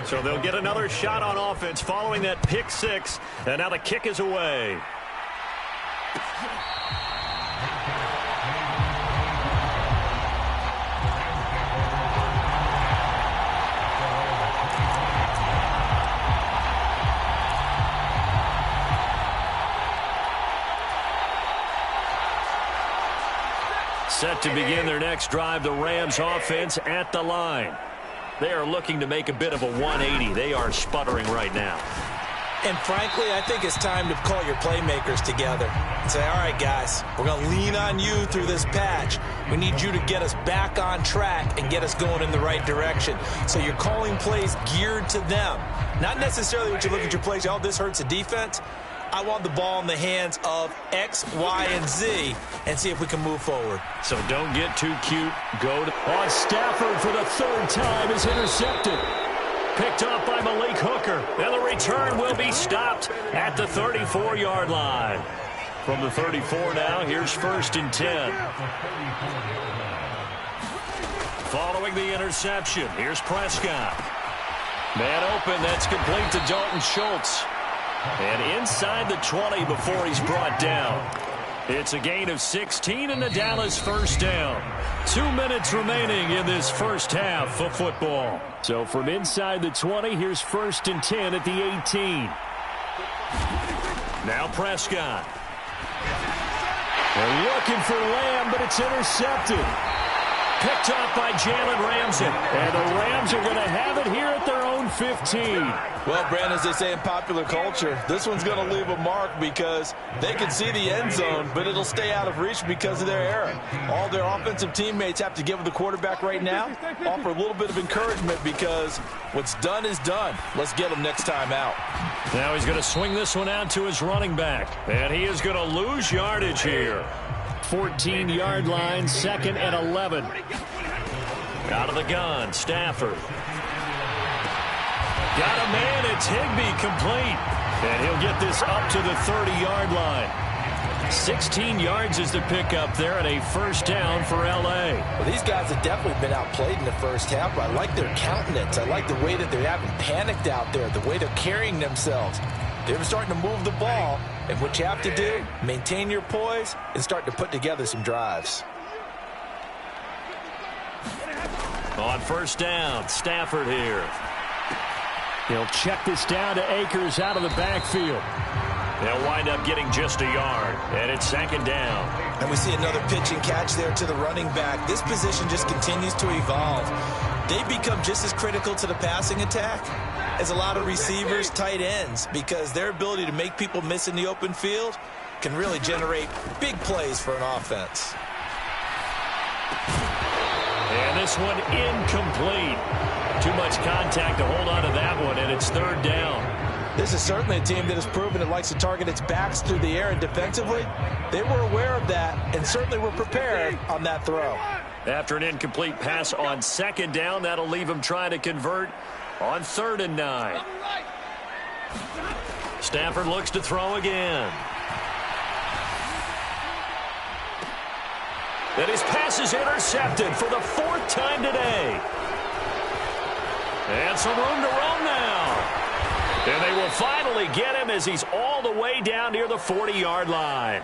[SPEAKER 5] So they'll get another shot on offense following that pick 6. And now the kick is away. Set to begin their next drive, the Rams offense at the line. They are looking to make a bit of a 180. They are sputtering right now.
[SPEAKER 6] And frankly, I think it's time to call your playmakers together and say, all right, guys, we're going to lean on you through this patch. We need you to get us back on track and get us going in the right direction. So you're calling plays geared to them. Not necessarily when you look at your plays, oh, this hurts the defense. I want the ball in the hands of X, Y, and Z and see if we can move forward.
[SPEAKER 5] So don't get too cute. Go to Stafford for the 3rd time is intercepted. Picked off by Malik Hooker. And the return will be stopped at the 34-yard line. From the 34 now, here's 1st and 10. Following the interception, here's Prescott. Man open, that's complete to Dalton Schultz. And inside the 20 before he's brought down. It's a gain of 16 and the Dallas 1st down. 2 minutes remaining in this first half of football. So from inside the 20, here's 1st and 10 at the 18. Now Prescott. They're looking for Lamb, but it's intercepted. Picked off by Jalen Ramsey. And the Rams are going to have it here at their own 15.
[SPEAKER 6] Well, Brandon, as they say in popular culture, this one's going to leave a mark because they can see the end zone, but it'll stay out of reach because of their error. All their offensive teammates have to give the quarterback right now, offer a little bit of encouragement because what's done is done. Let's get him next time out.
[SPEAKER 5] Now he's going to swing this one out to his running back, and he is going to lose yardage here. 14-yard line, 2nd and 11. Out of the gun, Stafford. Got a man, it's Higbee complete. And he'll get this up to the 30-yard line. 16 yards is the pickup there and a 1st down for L.A.
[SPEAKER 6] Well, these guys have definitely been outplayed in the first half. I like their countenance. I like the way that they haven't panicked out there, the way they're carrying themselves. They're starting to move the ball. And what you have to do, maintain your poise and start to put together some drives.
[SPEAKER 5] On 1st down, Stafford here. He'll check this down to Akers out of the backfield. They'll wind up getting just a yard, and it's 2nd down.
[SPEAKER 6] And we see another pitch and catch there to the running back. This position just continues to evolve. They become just as critical to the passing attack as a lot of receivers, tight ends, because their ability to make people miss in the open field can really generate big plays for an offense.
[SPEAKER 5] this one incomplete. Too much contact to hold on to that one, and it's third down.
[SPEAKER 6] This is certainly a team that has proven it likes to target its backs through the air, and defensively, they were aware of that and certainly were prepared on that throw.
[SPEAKER 5] After an incomplete pass on second down, that'll leave him trying to convert on 3rd and 9. Stafford looks to throw again. And his pass is intercepted for the 4th time today. And some room to roam now. And they will finally get him as he's all the way down near the 40-yard line.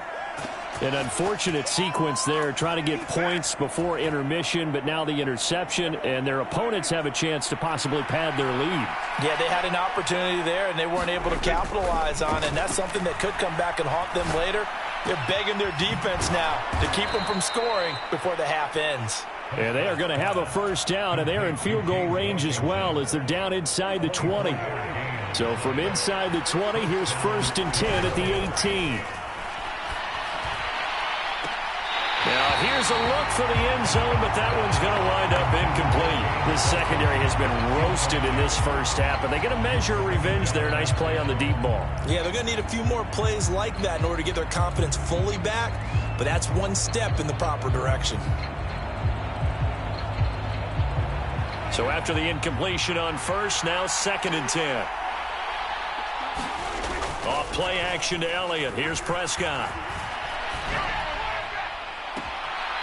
[SPEAKER 5] An unfortunate sequence there, trying to get points before intermission, but now the interception, and their opponents have a chance to possibly pad their lead.
[SPEAKER 6] Yeah, they had an opportunity there, and they weren't able to capitalize on it, and that's something that could come back and haunt them later. They're begging their defense now to keep them from scoring before the half ends.
[SPEAKER 5] And they are going to have a first down, and they're in field goal range as well as they're down inside the 20. So from inside the 20, here's 1st and 10 at the 18. Now, here's a look for the end zone, but that one's going to wind up incomplete. This secondary has been roasted in this first half, but they get a measure of revenge there. Nice play on the deep ball.
[SPEAKER 6] Yeah, they're going to need a few more plays like that in order to get their confidence fully back, but that's one step in the proper direction.
[SPEAKER 5] So after the incompletion on first, now 2nd and 10. Off play action to Elliott. Here's Prescott.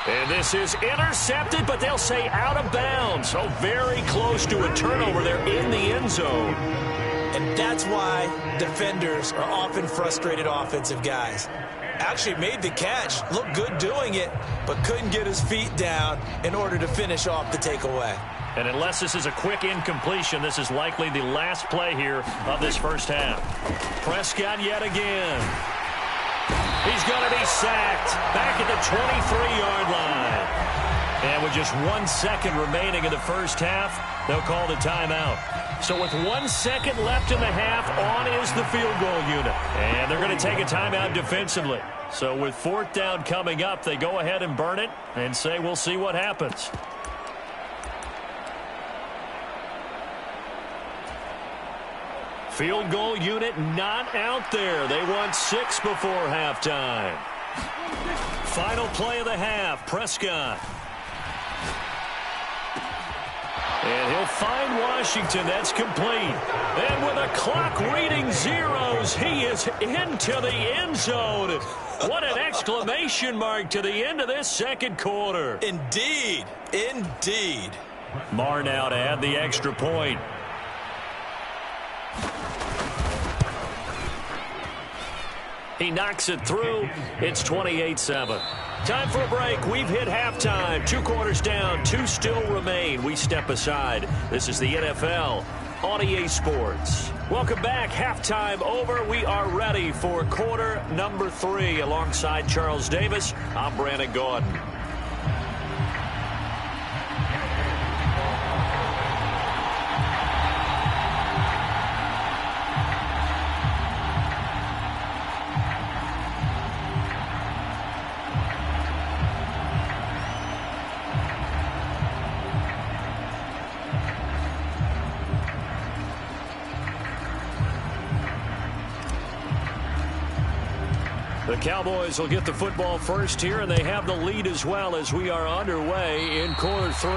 [SPEAKER 5] And this is intercepted, but they'll say out of bounds. So very close to a turnover there in the end zone.
[SPEAKER 6] And that's why defenders are often frustrated offensive guys. Actually made the catch, looked good doing it, but couldn't get his feet down in order to finish off the takeaway.
[SPEAKER 5] And unless this is a quick incompletion, this is likely the last play here of this first half. Prescott yet again. He's going to be sacked back at the 23-yard line. And with just 1 second remaining in the first half, they'll call the timeout. So with 1 second left in the half, on is the field goal unit. And they're going to take a timeout defensively. So with 4th down coming up, they go ahead and burn it and say we'll see what happens. Field goal unit not out there. They want 6 before halftime. Final play of the half, Prescott. And he'll find Washington. That's complete. And with a clock reading zeros, he is into the end zone. What an exclamation mark to the end of this second quarter.
[SPEAKER 6] Indeed. Indeed.
[SPEAKER 5] Marr now to add the extra point. He knocks it through. It's 28-7. Time for a break. We've hit halftime. 2 quarters down. 2 still remain. We step aside. This is the NFL on EA Sports. Welcome back. Halftime over. We are ready for quarter number 3. Alongside Charles Davis, I'm Brandon Gaudin. The Cowboys will get the football first here, and they have the lead as well as we are underway in quarter 3.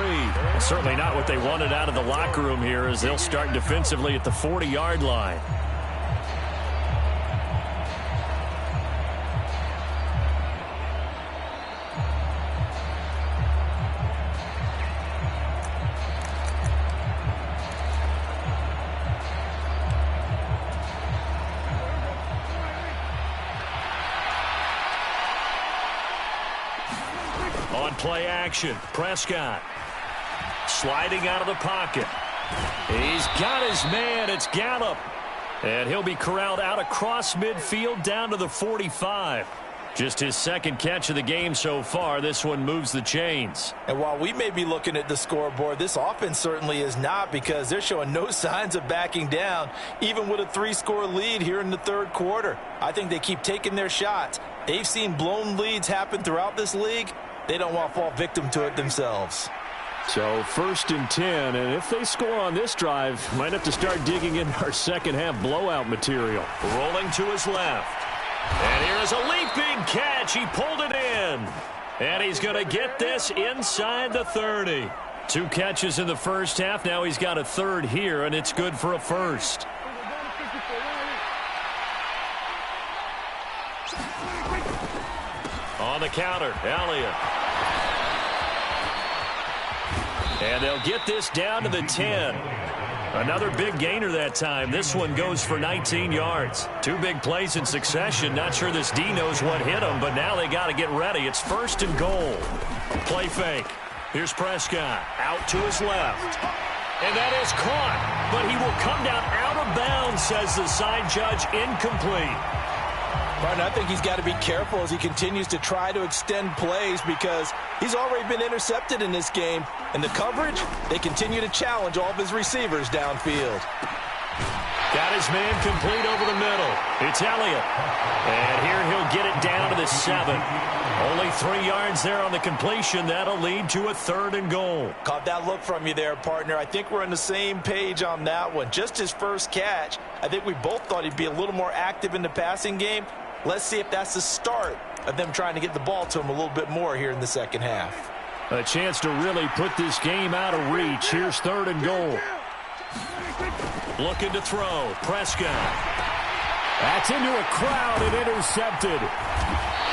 [SPEAKER 5] Certainly not what they wanted out of the locker room here as they'll start defensively at the 40-yard line. Play action. Prescott sliding out of the pocket. He's got his man. It's Gallup. And he'll be corralled out across midfield down to the 45. Just his second catch of the game so far. This one moves the chains.
[SPEAKER 6] And while we may be looking at the scoreboard, this offense certainly is not, because they're showing no signs of backing down, even with a 3-score lead here in the third quarter. I think they keep taking their shots. They've seen blown leads happen throughout this league. They don't want to fall victim to it themselves.
[SPEAKER 2] So 1st and 10, and if they score on this drive, might have to start digging in our second half blowout material.
[SPEAKER 5] Rolling to his left. And here is a leaping catch. He pulled it in. And he's going to get this inside the 30. 2 catches in the first half. Now he's got a third here, and it's good for a first. On the counter, Elliott. And they'll get this down to the 10. Another big gainer that time. This one goes for 19 yards. 2 big plays in succession. Not sure this D knows what hit him, but now they got to get ready. It's 1st and goal. Play fake. Here's Prescott out to his left. And that is caught, but he will come down out of bounds, says the side judge. Incomplete.
[SPEAKER 6] Martin, I think he's got to be careful as he continues to try to extend plays because he's already been intercepted in this game. And the coverage, they continue to challenge all of his receivers downfield.
[SPEAKER 5] Got his man complete over the middle. It's Elliott. And here he'll get it down to the 7. Only 3 yards there on the completion. That'll lead to a 3rd and goal.
[SPEAKER 6] Caught that look from you there, partner. I think we're on the same page on that one. Just his first catch. I think we both thought he'd be a little more active in the passing game. Let's see if that's the start of them trying to get the ball to him a little bit more here in the second half.
[SPEAKER 2] A chance to really put this game out of reach. Here's 3rd and goal.
[SPEAKER 5] Looking to throw. Prescott.
[SPEAKER 2] That's into a crowd and intercepted.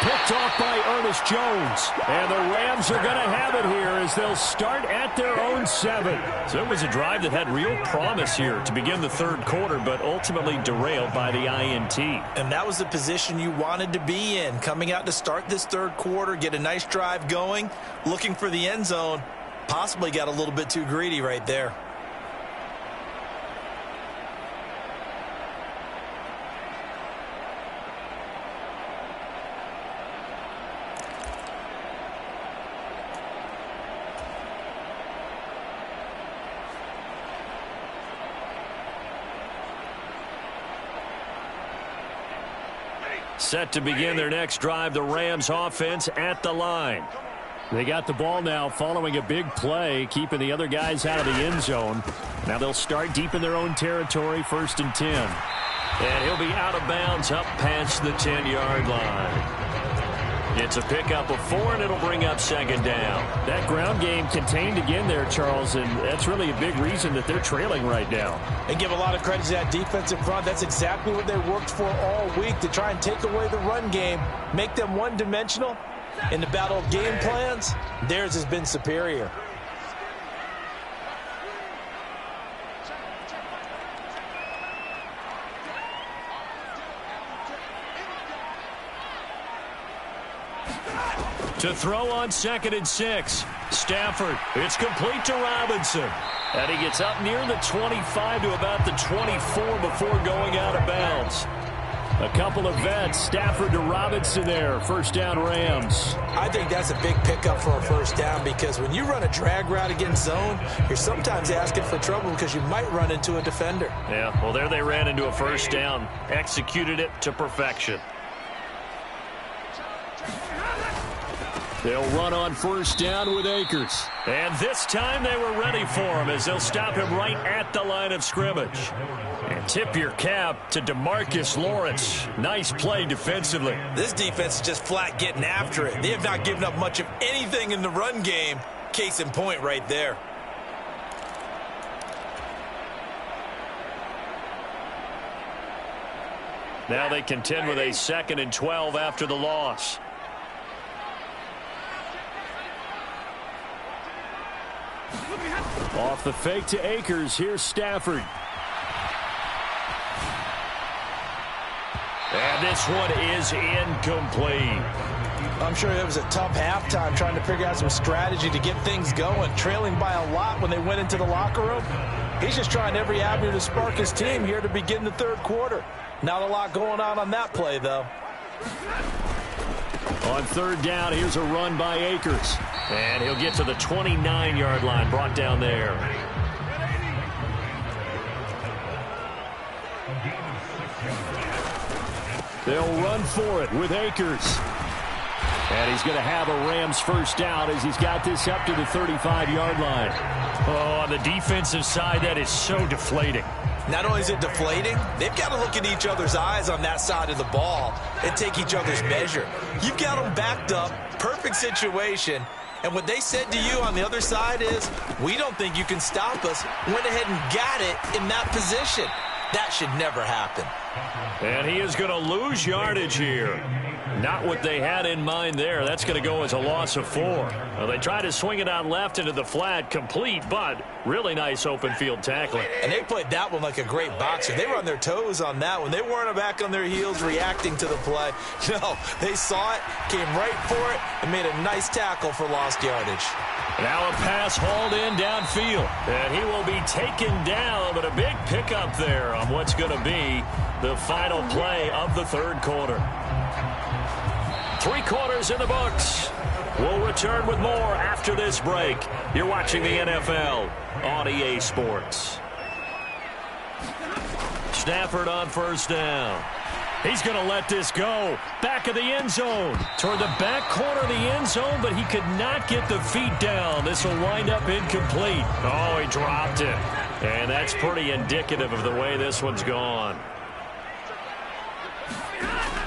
[SPEAKER 2] Picked off by Ernest Jones. And the Rams are going to have it here as they'll start at their own 7.
[SPEAKER 5] So it was a drive that had real promise here to begin the 3rd quarter, but ultimately derailed by the INT.
[SPEAKER 6] And that was the position you wanted to be in. Coming out to start this 3rd quarter, get a nice drive going, looking for the end zone. Possibly got a little bit too greedy right there.
[SPEAKER 5] Set to begin their next drive, the Rams offense at the line.
[SPEAKER 2] They got the ball now following a big play, keeping the other guys out of the end zone. Now they'll start deep in their own territory, 1st and 10.
[SPEAKER 5] And he'll be out of bounds up past the 10-yard line. It's a pickup of 4, and it'll bring up 2nd down.
[SPEAKER 2] That ground game contained again there, Charles, and that's really a big reason that they're trailing right now.
[SPEAKER 6] And give a lot of credit to that defensive front. That's exactly what they worked for all week, to try and take away the run game, make them one-dimensional. In the battle of game plans, theirs has been superior.
[SPEAKER 5] To throw on 2nd and 6. Stafford. It's complete to Robinson. And he gets up near the 25 to about the 24 before going out of bounds.
[SPEAKER 2] A couple of vets, Stafford to Robinson there. 1st down Rams.
[SPEAKER 6] I think that's a big pickup for a 1st down because when you run a drag route against zone, you're sometimes asking for trouble because you might run into a defender.
[SPEAKER 5] Yeah, well, there they ran into a 1st down. Executed it to perfection.
[SPEAKER 2] They'll run on 1st down with Akers.
[SPEAKER 5] And this time they were ready for him as they'll stop him right at the line of scrimmage. And tip your cap to DeMarcus Lawrence. Nice play defensively.
[SPEAKER 6] This defense is just flat getting after it. They have not given up much of anything in the run game. Case in point right there.
[SPEAKER 5] Now they contend with a 2nd and 12 after the loss.
[SPEAKER 2] Off the fake to Akers. Here's Stafford.
[SPEAKER 5] And this one is incomplete.
[SPEAKER 6] I'm sure it was a tough halftime trying to figure out some strategy to get things going. Trailing by a lot when they went into the locker room. He's just trying every avenue to spark his team here to begin the 3rd quarter. Not a lot going on that play, though.
[SPEAKER 2] On 3rd down, here's a run by Akers.
[SPEAKER 5] And he'll get to the 29-yard line, brought down there.
[SPEAKER 2] They'll run for it with Akers. And he's going to have a Rams first down as he's got this up to the 35-yard line.
[SPEAKER 5] Oh, on the defensive side, that is so deflating.
[SPEAKER 6] Not only is it deflating, they've got to look in each other's eyes on that side of the ball and take each other's measure. You've got them backed up, perfect situation, and what they said to you on the other side is, we don't think you can stop us. Went ahead and got it in that position. That should never happen.
[SPEAKER 5] And he is going to lose yardage here. Not what they had in mind there. That's going to go as a loss of 4. Well, they tried to swing it out left into the flat, complete, but really nice open field tackling.
[SPEAKER 6] And they played that one like a great boxer. They were on their toes on that one. They weren't back on their heels reacting to the play. No, they saw it, came right for it, and made a nice tackle for lost yardage.
[SPEAKER 5] Now a pass hauled in downfield. And he will be taken down, but a big pickup there on what's going to be the final play of the third quarter. 3 quarters in the books. We'll return with more after this break. You're watching the NFL on EA Sports. Stafford on first down. He's going to let this go. Back of the end zone. Toward the back corner of the end zone, but he could not get the feet down. This will wind up incomplete. Oh, he dropped it. And that's pretty indicative of the way this one's gone.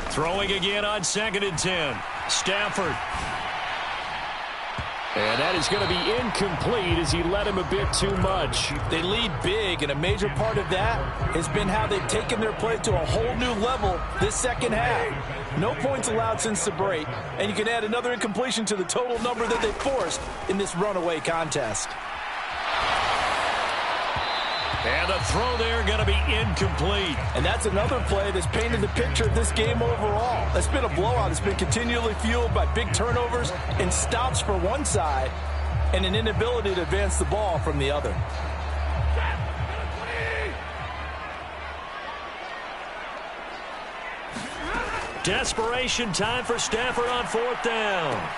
[SPEAKER 5] Throwing again on 2nd and 10. Stafford. And that is going to be incomplete as he led him a bit too much.
[SPEAKER 4] They lead big, and a major part of that has been how they've taken their play to a whole new level this second half. No points allowed since the break, and you can add another incompletion to the total number that they forced in this runaway contest.
[SPEAKER 5] And the throw there going to be incomplete.
[SPEAKER 4] And that's another play that's painted the picture of this game overall. It's been a blowout. It's been continually fueled by big turnovers and stops for one side and an inability to advance the ball from the other.
[SPEAKER 5] Desperation time for Stafford on 4th down.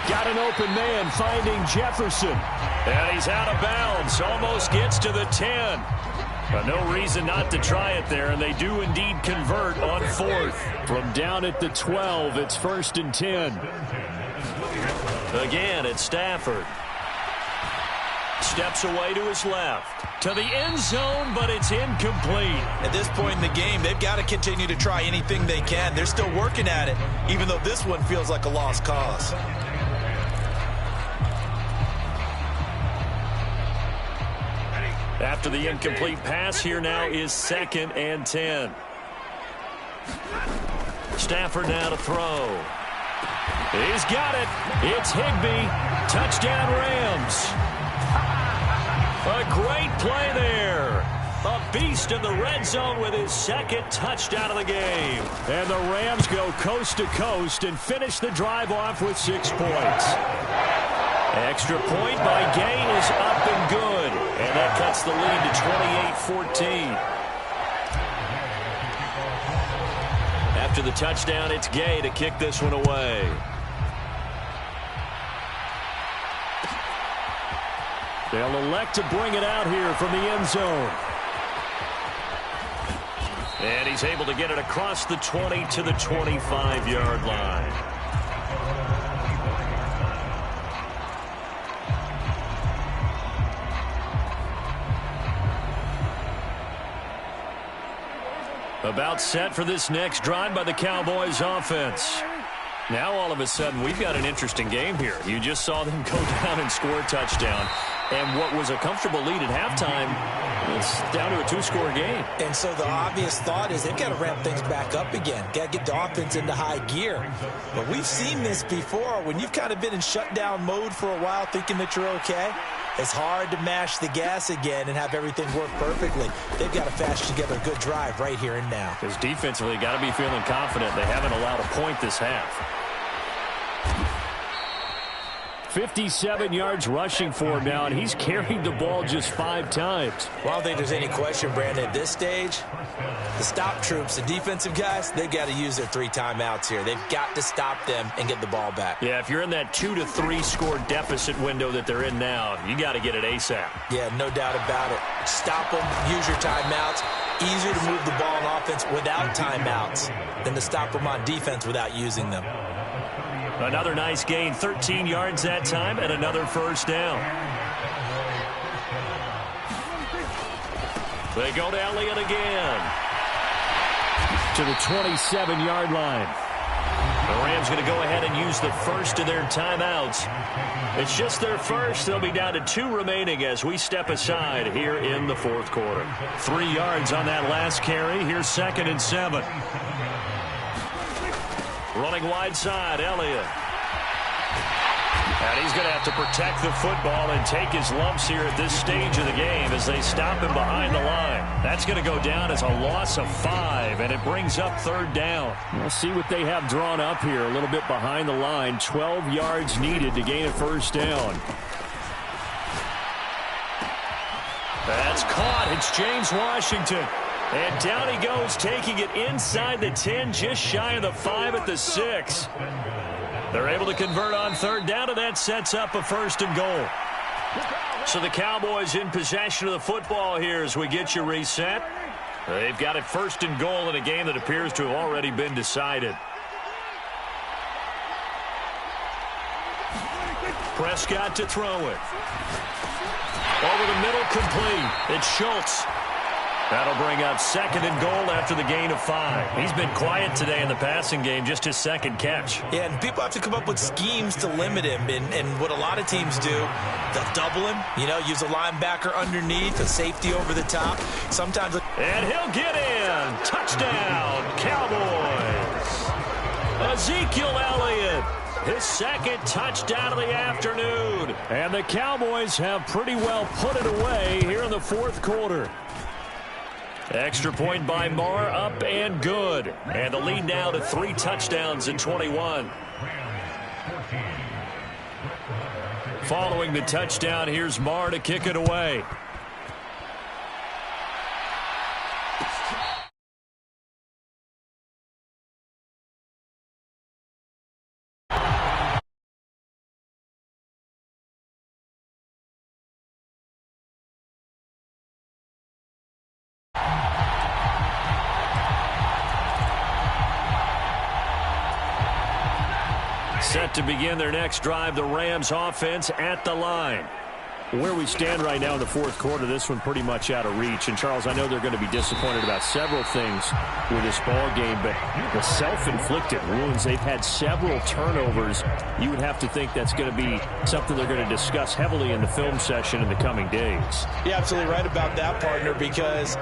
[SPEAKER 5] Got an open man finding Jefferson. And he's out of bounds. Almost gets to the 10. But no reason not to try it there. And they do indeed convert on 4th.
[SPEAKER 2] From down at the 12, it's 1st and 10.
[SPEAKER 5] Again, it's Stafford. Steps away to his left. To the end zone, but it's incomplete.
[SPEAKER 6] At this point in the game, they've got to continue to try anything they can. They're still working at it, even though this one feels like a lost cause.
[SPEAKER 5] After the incomplete pass, here now is 2nd and 10. Stafford now to throw. He's got it. It's Higbee. Touchdown Rams. A great play there. A beast in the red zone with his 2nd touchdown of the game.
[SPEAKER 2] And the Rams go coast to coast and finish the drive off with 6 points.
[SPEAKER 5] Extra point by Gay is up and good. And that cuts the lead to 28-14. After the touchdown, it's Gay to kick this one away.
[SPEAKER 2] They'll elect to bring it out here from the end zone.
[SPEAKER 5] And he's able to get it across the 20 to the 25-yard line. About set for this next drive by the Cowboys offense. Now all of a sudden we've got an interesting game here. You just saw them go down and score a touchdown. And what was a comfortable lead at halftime, it's down to a 2-score game.
[SPEAKER 6] And so the obvious thought is they've got to ramp things back up again. Got to get the offense into high gear. But we've seen this before. When you've kind of been in shutdown mode for a while thinking that you're okay, it's hard to mash the gas again and have everything work perfectly. They've got to fashion together a good drive right here and now.
[SPEAKER 5] Because defensively, got to be feeling confident. They haven't allowed a point this half.
[SPEAKER 2] 57 yards rushing for him now, and he's carried the ball just 5 times.
[SPEAKER 6] Well, I don't think there's any question, Brandon, at this stage, the stop troops, the defensive guys, they've got to use their 3 timeouts here. They've got to stop them and get the ball back.
[SPEAKER 5] Yeah, if you're in that 2 to 3 score deficit window that they're in now, you got to get it ASAP.
[SPEAKER 6] Yeah, no doubt about it. Stop them, use your timeouts. Easier to move the ball on offense without timeouts than to stop them on defense without using them.
[SPEAKER 5] Another nice gain, 13 yards that time, and another first down. They go to Elliott again. To the 27-yard line. The Rams going to go ahead and use the first of their timeouts. It's just their first. They'll be down to 2 remaining as we step aside here in the fourth quarter. 3 yards on that last carry. Here's 2nd and 7. Running wide side, Elliott. And he's going to have to protect the football and take his lumps here at this stage of the game as they stop him behind the line. That's going to go down as a loss of 5, and it brings up 3rd down. We'll see what they have drawn up here. A little bit behind the line. 12 yards needed to gain a first down. That's caught. It's James Washington. And down he goes, taking it inside the 10, just shy of the 5 at the 6. They're able to convert on 3rd down, and that sets up a 1st and goal. So the Cowboys in possession of the football here as we get you reset. They've got it 1st and goal in a game that appears to have already been decided. Prescott to throw it. Over the middle, complete. It's Schultz. That'll bring up 2nd and goal after the gain of 5. He's been quiet today in the passing game, just his 2nd catch.
[SPEAKER 6] Yeah, and people have to come up with schemes to limit him. And what a lot of teams do, they'll double him, use a linebacker underneath, a safety over the top. Sometimes.
[SPEAKER 5] And he'll get in. Touchdown, Cowboys. Ezekiel Elliott. His 2nd touchdown of the afternoon. And the Cowboys have pretty well put it away here in the fourth quarter. Extra point by Marr, up and good. And the lead now to 3 touchdowns in 21. Following the touchdown, here's Marr to kick it away. Set to begin their next drive, the Rams offense at the line. Where we stand right now in the fourth quarter, this one pretty much out of reach. And, Charles, I know they're going to be disappointed about several things with this ball game, but the self-inflicted wounds, they've had several turnovers. You would have to think that's going to be something they're going to discuss heavily in the film session in the coming days.
[SPEAKER 6] You're absolutely right about that, partner, because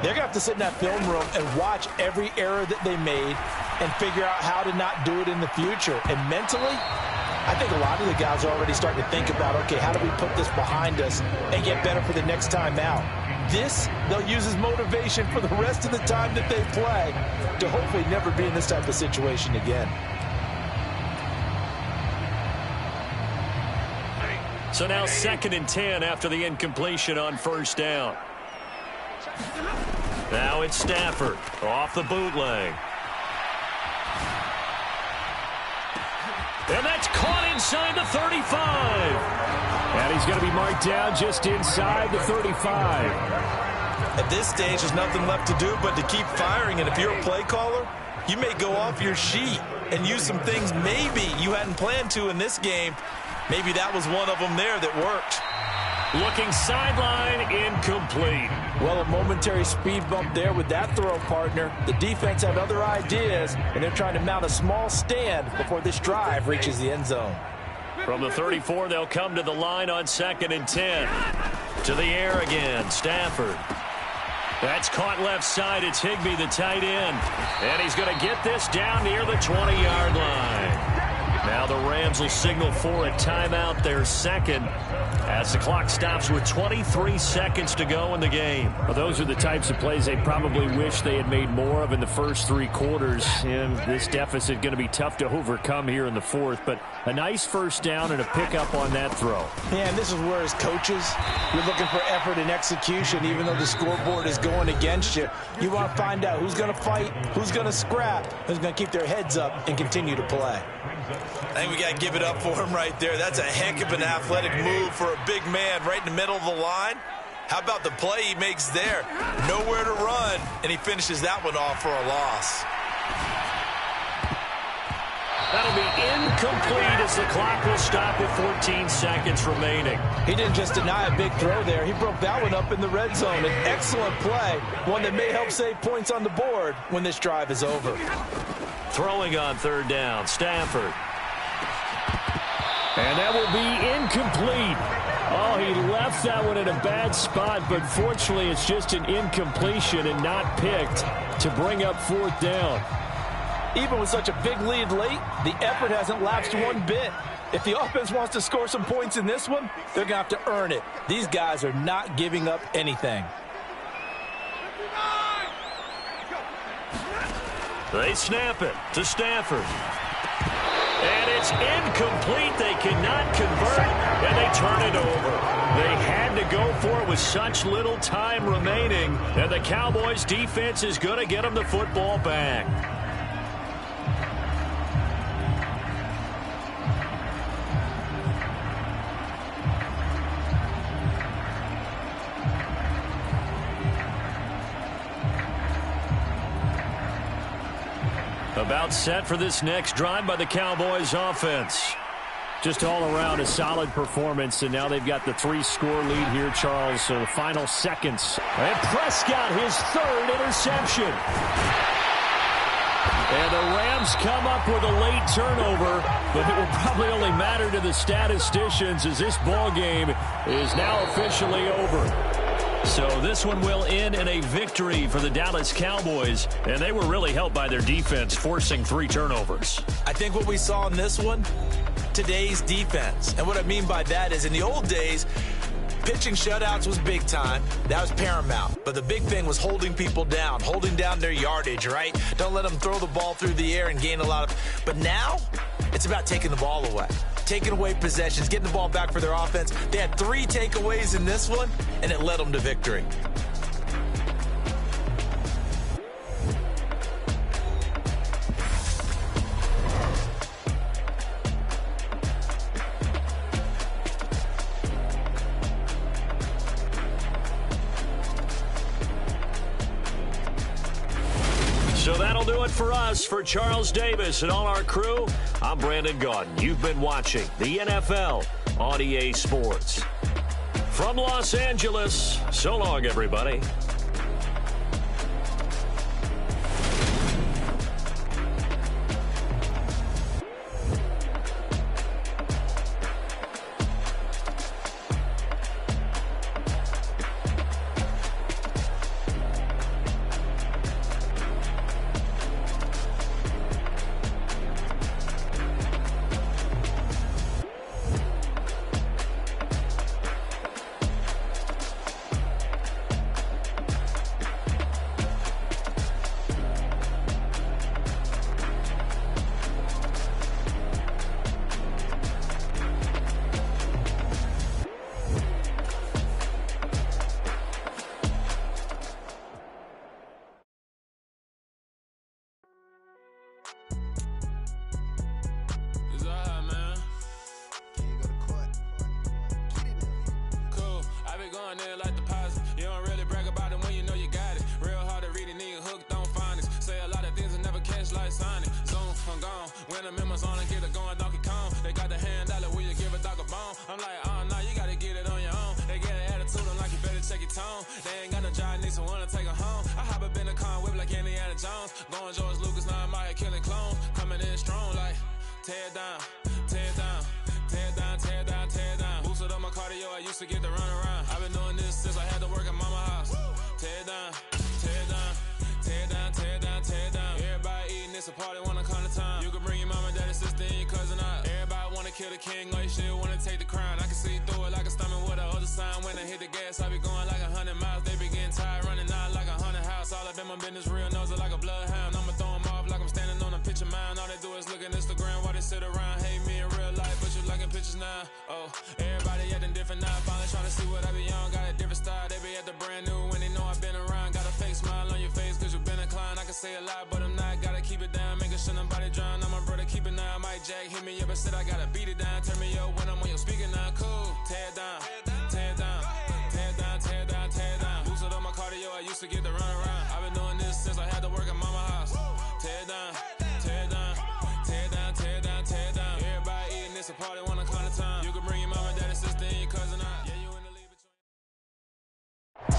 [SPEAKER 6] they're going to have to sit in that film room and watch every error that they made and figure out how to not do it in the future. And mentally, I think a lot of the guys are already starting to think about, okay, how do we put this behind us and get better for the next time out? This, they'll use as motivation for the rest of the time that they play to hopefully never be in this type of situation again.
[SPEAKER 5] So now 2nd and 10 after the incompletion on 1st down. Now it's Stafford off the bootleg. And that's caught inside the 35. And he's going to be marked down just inside the 35.
[SPEAKER 6] At this stage, there's nothing left to do but to keep firing. And if you're a play caller, you may go off your sheet and use some things maybe you hadn't planned to in this game. Maybe that was one of them there that worked.
[SPEAKER 5] Looking sideline, incomplete.
[SPEAKER 6] Well, a momentary speed bump there with that throw, partner. The defense had other ideas, and they're trying to mount a small stand before this drive reaches the end zone.
[SPEAKER 5] From the 34, they'll come to the line on 2nd and 10. To the air again, Stafford. That's caught left side. It's Higbee, the tight end. And he's going to get this down near the 20-yard line. Now the Rams will signal for a timeout, their 2nd, as the clock stops with 23 seconds to go in the game.
[SPEAKER 2] Well, those are the types of plays they probably wish they had made more of in the first 3 quarters. And this deficit going to be tough to overcome here in the fourth. But a nice first down and a pickup on that throw.
[SPEAKER 6] Yeah, and this is where, as coaches, you're looking for effort and execution. Even though the scoreboard is going against you, you want to find out who's going to fight, who's going to scrap, who's going to keep their heads up and continue to play.
[SPEAKER 8] I think we got to give it up for him right there. That's a heck of an athletic move for a big man right in the middle of the line. How about the play he makes there? Nowhere to run, and he finishes that one off for a loss.
[SPEAKER 5] That'll be incomplete as the clock will stop with 14 seconds remaining.
[SPEAKER 6] He didn't just deny a big throw there. He broke that one up in the red zone. An excellent play, one that may help save points on the board when this drive is over.
[SPEAKER 5] Throwing on third down, Stafford. And that will be incomplete. Oh, he left that one in a bad spot, but fortunately it's just an incompletion and not picked to bring up fourth down.
[SPEAKER 6] Even with such a big lead late, the effort hasn't lapsed one bit. If the offense wants to score some points in this one, they're going to have to earn it. These guys are not giving up anything.
[SPEAKER 5] They snap it to Stafford. And it's incomplete. They cannot convert, and they turn it over. They had to go for it with such little time remaining, and the Cowboys' defense is going to get them the football back. About set for this next drive by the Cowboys offense.
[SPEAKER 2] Just all around a solid performance, and now they've got the 3-score lead here, Charles. So the final seconds.
[SPEAKER 5] And Prescott, his third interception. And the Rams come up with a late turnover, but it will probably only matter to the statisticians as this ball game is now officially over. So this one will end in a victory for the Dallas Cowboys, and they were really helped by their defense, forcing 3 turnovers.
[SPEAKER 6] I think what we saw in this one, today's defense. And what I mean by that is in the old days, pitching shutouts was big time. That was paramount. But the big thing was holding people down, holding down their yardage, right? Don't let them throw the ball through the air and gain a lot of... But now, it's about taking the ball away. Taking away possessions, getting the ball back for their offense. They had 3 takeaways in this one, and it led them to victory.
[SPEAKER 5] So that'll do it for us. For Charles Davis and all our crew, I'm Brandon Gaudin. You've been watching the NFL on EA Sports. From Los Angeles, so long, everybody.
[SPEAKER 9] Tear down, tear down, tear down, tear down.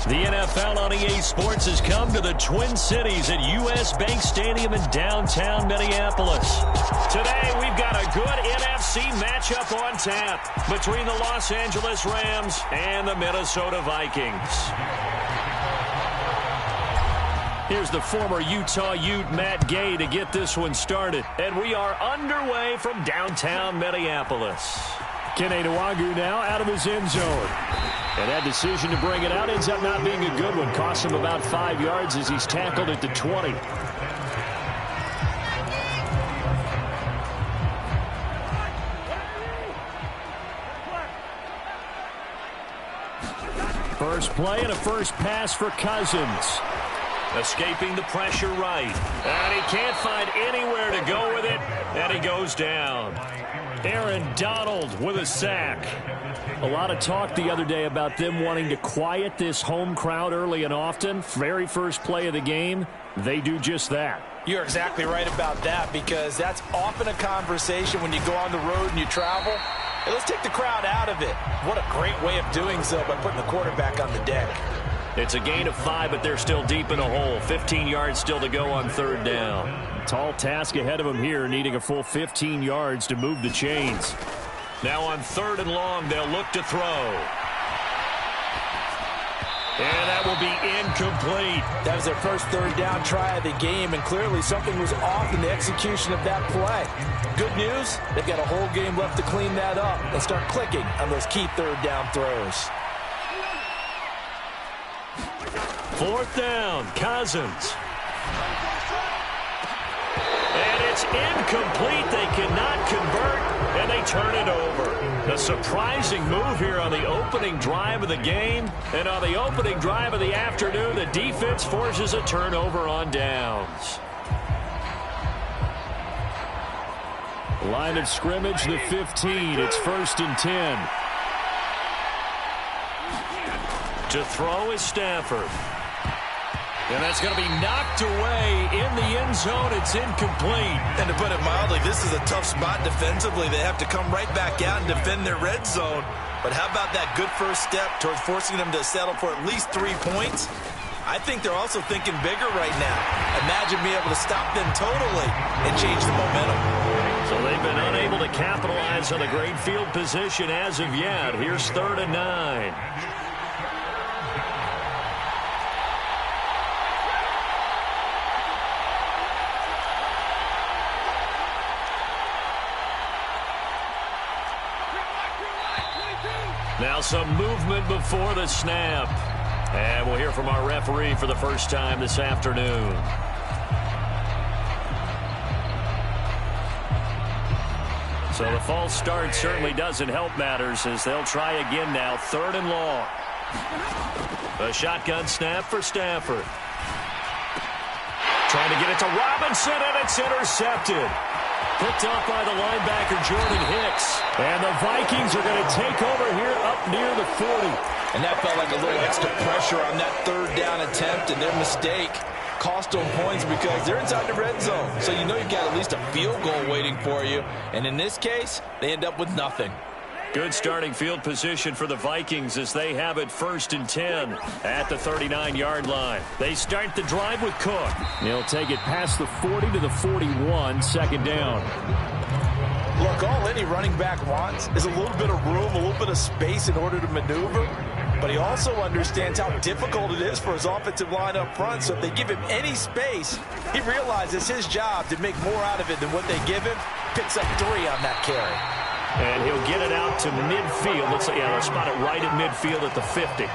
[SPEAKER 5] The NFL on EA Sports has come to the Twin Cities at U.S. Bank Stadium in downtown Minneapolis. Today, we've got a good NFC matchup on tap between the Los Angeles Rams and the Minnesota Vikings. Here's the former Utah Ute Matt Gay to get this one started. And we are underway from downtown Minneapolis. Kene Nwangwu now out of his end zone. And that decision to bring it out ends up not being a good one. Costs him about 5 yards as he's tackled at the 20. First play and a first pass for Cousins. Escaping the pressure right. And he can't find anywhere to go with it. And he goes down. Aaron Donald with a sack. A lot of talk the other day about them wanting to quiet this home crowd early and often. Very first play of the game, they do just that.
[SPEAKER 6] You're exactly right about that, because that's often a conversation when you go on the road and you travel. Hey, let's take the crowd out of it. What a great way of doing so by putting the quarterback on the deck.
[SPEAKER 5] It's a gain of 5, but they're still deep in a hole. 15 yards still to go on third down. Tall task ahead of them here, needing a full 15 yards to move the chains. Now on third and long, they'll look to throw. And that will be incomplete.
[SPEAKER 6] That was their first third down try of the game, and clearly something was off in the execution of that play. Good news, they've got a whole game left to clean that up and start clicking on those key third down throws.
[SPEAKER 5] Fourth down, Cousins. And it's incomplete. They cannot convert, and they turn it over. A surprising move here on the opening drive of the game. And on the opening drive of the afternoon, the defense forces a turnover on downs. Line of scrimmage, the 15. It's 1st and 10. To throw is Stafford. And that's going to be knocked away in the end zone. It's incomplete.
[SPEAKER 8] And to put it mildly, this is a tough spot defensively. They have to come right back out and defend their red zone. But how about that good first step towards forcing them to settle for at least 3 points? I think they're also thinking bigger right now. Imagine being able to stop them totally and change the momentum.
[SPEAKER 5] So they've been unable to capitalize on the great field position as of yet. Here's 3rd and 9. Now some movement before the snap. And we'll hear from our referee for the first time this afternoon. So the false start certainly doesn't help matters as they'll try again now. 3rd and long. A shotgun snap for Stafford. Trying to get it to Robinson, and it's intercepted. Picked off by the linebacker, Jordan Hicks. And the Vikings are going to take over here up near the 40.
[SPEAKER 6] And that felt like a little extra pressure on that third down attempt, and their mistake cost them points because they're inside the red zone. So you know you've got at least a field goal waiting for you. And in this case, they end up with nothing.
[SPEAKER 5] Good starting field position for the Vikings as they have it 1st and 10 at the 39-yard line. They start the drive with Cook. He'll take it past the 40 to the 41, 2nd down.
[SPEAKER 6] Look, all any running back wants is a little bit of room, a little bit of space in order to maneuver. But he also understands how difficult it is for his offensive line up front. So if they give him any space, he realizes his job to make more out of it than what they give him. Picks up 3 on that carry.
[SPEAKER 5] And he'll get it out to midfield. Let's spot it right at midfield at the 50.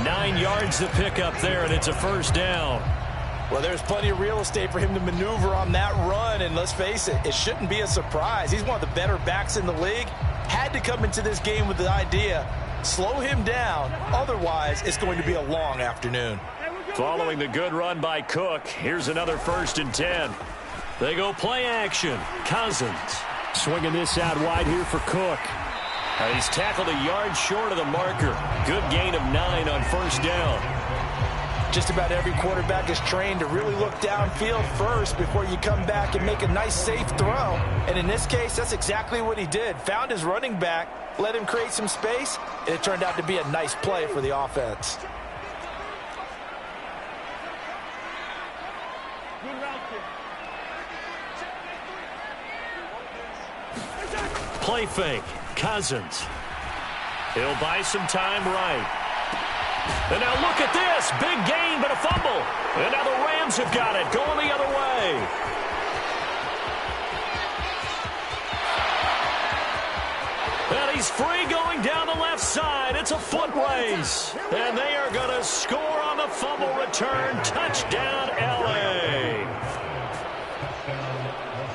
[SPEAKER 5] 9 yards to pick up there, and it's a 1st down.
[SPEAKER 6] Well, there's plenty of real estate for him to maneuver on that run, and let's face it, it shouldn't be a surprise. He's one of the better backs in the league. Had to come into this game with the idea, slow him down, otherwise it's going to be a long afternoon.
[SPEAKER 5] Following the good run by Cook, here's another 1st and 10. They go play action. Cousins swinging this out wide here for Cook. He's tackled a yard short of the marker. Good gain of 9 on 1st down.
[SPEAKER 6] Just about every quarterback is trained to really look downfield first before you come back and make a nice, safe throw. And in this case, that's exactly what he did. Found his running back, let him create some space, and it turned out to be a nice play for the offense.
[SPEAKER 3] Good route there.
[SPEAKER 5] Play fake. Cousins. He'll buy some time right. And now look at this. Big gain, but a fumble. And now the Rams have got it. Going the other way. And he's free going down the left side. It's a foot race. And they are going to score on the fumble return. Touchdown, L.A.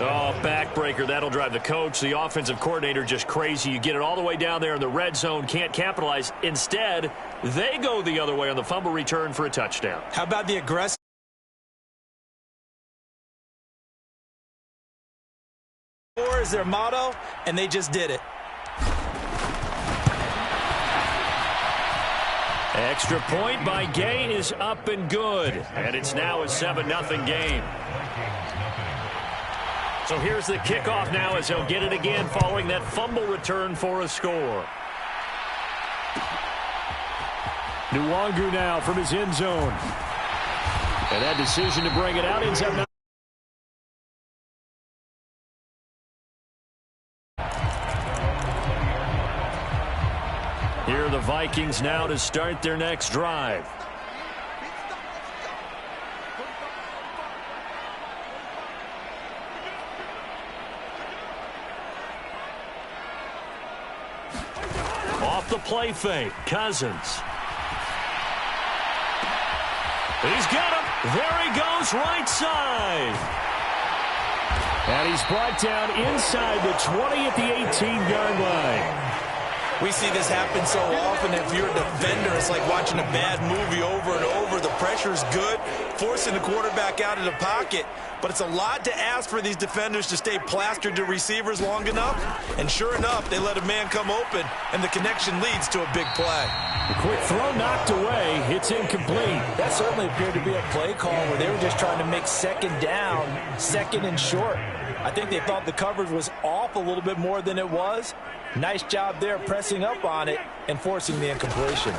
[SPEAKER 5] Oh, backbreaker. That'll drive the coach, the offensive coordinator, just crazy. You get it all the way down there in the red zone, can't capitalize. Instead, they go the other way on the fumble return for a touchdown.
[SPEAKER 6] How about the aggressive? Is their motto, and they just did it.
[SPEAKER 5] Extra point by Gay is up and good. And it's now a 7-0 game. So here's the kickoff now as he'll get it again following that fumble return for a score. Nwangu now from his end zone. And that decision to bring it out ends up. Here are the Vikings now to start their next drive. Off the play fake, Cousins. He's got him. There he goes, right side. And he's brought down inside the 20 at the 18-yard line.
[SPEAKER 6] We see this happen so often. If you're a defender, it's like watching a bad movie over and over. The pressure's good, forcing the quarterback out of the pocket. But it's a lot to ask for these defenders to stay plastered to receivers long enough. And sure enough, they let a man come open, and the connection leads to a big play.
[SPEAKER 5] The quick throw knocked away. It's incomplete.
[SPEAKER 6] That certainly appeared to be a play call where they were just trying to make second down, second and short. I think they thought the coverage was off a little bit more than it was. Nice job there pressing up on it and forcing the incompletion.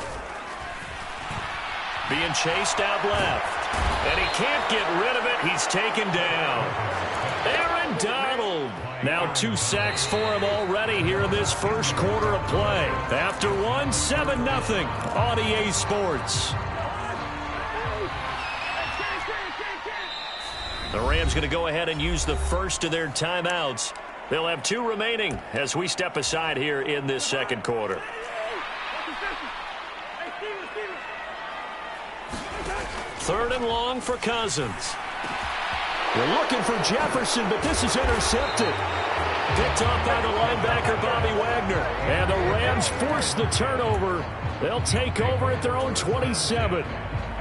[SPEAKER 5] Being chased out left. And he can't get rid of it. He's taken down. Aaron Donald. Now 2 sacks for him already here in this first quarter of play. After one, 7-0 on EA Sports. The Rams going to go ahead and use the first of their timeouts. They'll have 2 remaining as we step aside here in this second quarter. Third and long for Cousins. They're looking for Jefferson, but this is intercepted. Picked off by the linebacker, Bobby Wagner. And the Rams force the turnover. They'll take over at their own 27.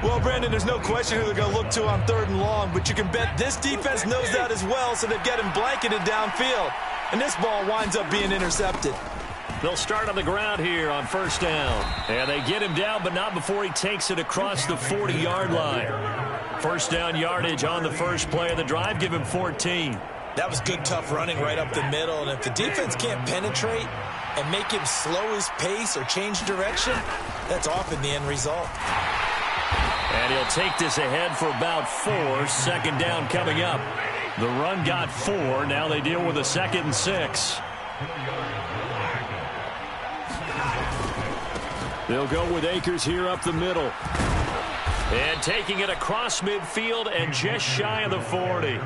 [SPEAKER 6] Well, Brandon, there's no question who they're going to look to on third and long, but you can bet this defense knows that as well, so they've got him blanketed downfield. And this ball winds up being intercepted.
[SPEAKER 5] They'll start on the ground here on first down. And they get him down, but not before he takes it across the 40-yard line. First down yardage on the first play of the drive. Give him 14.
[SPEAKER 6] That was good, tough running right up the middle. And if the defense can't penetrate and make him slow his pace or change direction, that's often the end result.
[SPEAKER 5] And he'll take this ahead for about 4. Second down coming up. The run got 4. Now they deal with a 2nd and 6. They'll go with Akers here up the middle. And taking it across midfield and just shy of the 40.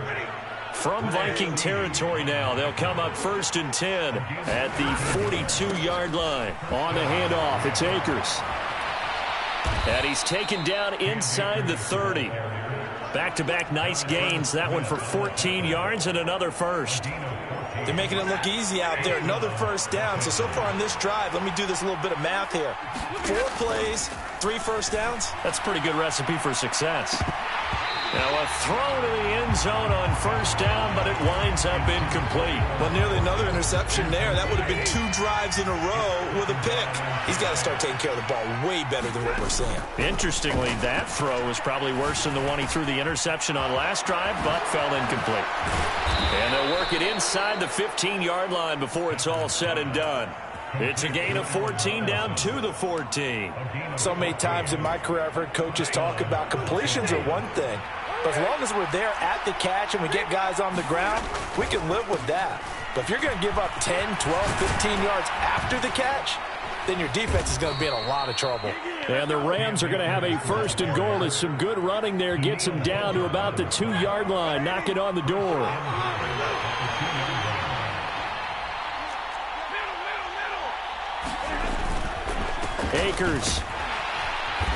[SPEAKER 5] From Viking territory now, they'll come up 1st and 10 at the 42-yard line. On the handoff, it's Akers. And he's taken down inside the 30. Back-to-back nice gains. That one for 14 yards and another first.
[SPEAKER 6] They're making it look easy out there. Another first down. So far on this drive, let me do this little bit of math here. 4 plays, 3 first downs.
[SPEAKER 5] That's a pretty good recipe for success. Now a throw to the end zone on first down, but it winds up incomplete.
[SPEAKER 6] Well, nearly another interception there. That would have been 2 drives in a row with a pick. He's got to start taking care of the ball way better than what we're seeing.
[SPEAKER 5] Interestingly, that throw was probably worse than the one he threw the interception on last drive, but fell incomplete. And they'll work it inside the 15-yard line before it's all said and done. It's a gain of 14 down to the 14.
[SPEAKER 6] So many times in my career I've heard coaches talk about completions are one thing, But as long as we're there at the catch and we get guys on the ground, we can live with that. But if you're going to give up 10, 12, 15 yards after the catch, then your defense is going to be in a lot of trouble.
[SPEAKER 5] And the Rams are going to have a 1st and goal as some good running there gets them down to about the 2-yard line, knocking on the door. Akers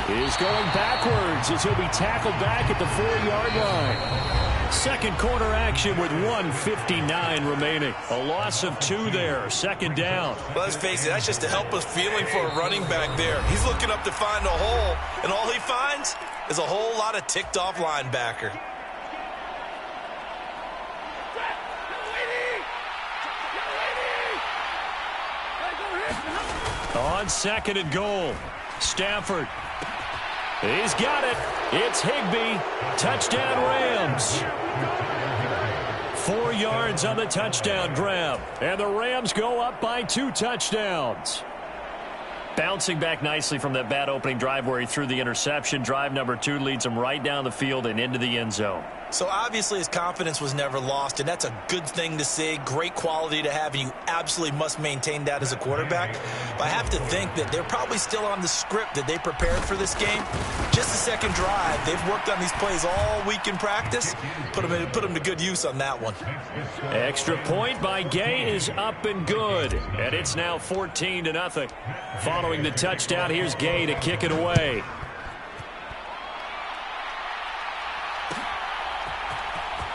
[SPEAKER 5] is going backwards as he'll be tackled back at the 4-yard line. Second quarter action with 1:59 remaining. A loss of 2 there. 2nd down.
[SPEAKER 8] Well, let's face it, that's just a helpless feeling for a running back there. He's looking up to find a hole, and all he finds is a whole lot of ticked-off linebacker.
[SPEAKER 5] On 2nd and goal, Stafford. He's got it. It's Higbee. Touchdown Rams. 4 yards on the touchdown grab. And the Rams go up by 2 touchdowns. Bouncing back nicely from that bad opening drive where he threw the interception. Drive number 2 leads him right down the field and into the end zone.
[SPEAKER 6] So obviously his confidence was never lost, and that's a good thing to see. Great quality to have, and you absolutely must maintain that as a quarterback. But I have to think that they're probably still on the script that they prepared for this game. Just the second drive. They've worked on these plays all week in practice. Put them to good use on that one.
[SPEAKER 5] Extra point by Gay is up and good. And it's now 14-0. Following the touchdown, here's Gay to kick it away.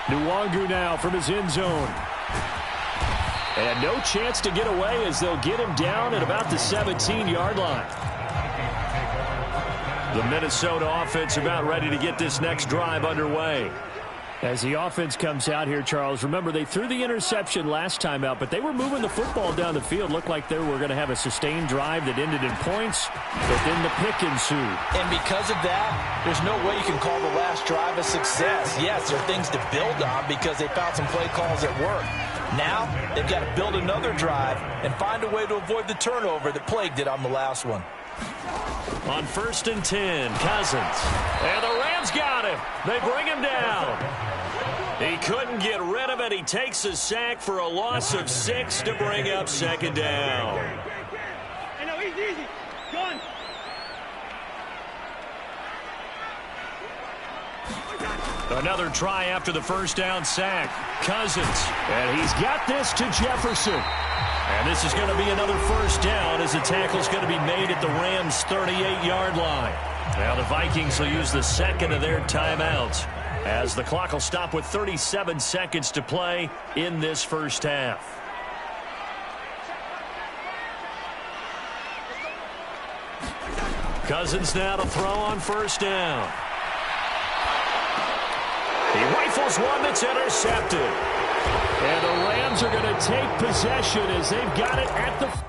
[SPEAKER 5] Nwangu now from his end zone. And no chance to get away as they'll get him down at about the 17-yard line. The Minnesota offense about ready to get this next drive underway. As the offense comes out here, Charles, remember they threw the interception last time out, but they were moving the football down the field. Looked like they were going to have a sustained drive that ended in points, but then the pick ensued.
[SPEAKER 6] And because of that, there's no way you can call the last drive a success. Yes, there are things to build on because they found some play calls that work. Now, they've got to build another drive and find a way to avoid the turnover that plagued it on the last one.
[SPEAKER 5] On 1st and 10, Cousins. And the Rams got him. They bring him down. He couldn't get rid of it. He takes a sack for a loss of 6 to bring up 2nd down.
[SPEAKER 3] Hey, no, easy. Go on.
[SPEAKER 5] Another try after the 1st down sack. Cousins. And he's got this to Jefferson. And this is going to be another 1st down as the tackle's going to be made at the Rams' 38-yard line. Now the Vikings will use the 2nd of their timeouts as the clock will stop with 37 seconds to play in this 1st half. Cousins now to throw on 1st down. He rifles one that's intercepted. And the Rams are going to take possession as they've got it at the...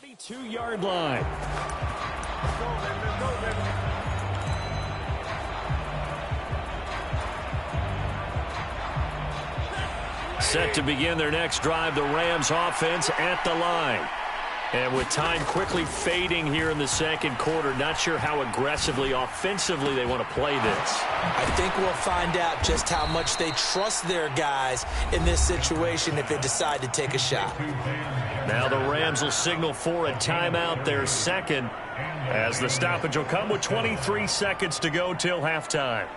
[SPEAKER 5] .42-yard line. Set to begin their next drive, the Rams offense at the line. And with time quickly fading here in the 2nd quarter, not sure how aggressively, offensively they want to play this.
[SPEAKER 6] I think we'll find out just how much they trust their guys in this situation if they decide to take a shot.
[SPEAKER 5] Now the Rams will signal for a timeout, their 2nd, as the stoppage will come with 23 seconds to go till halftime.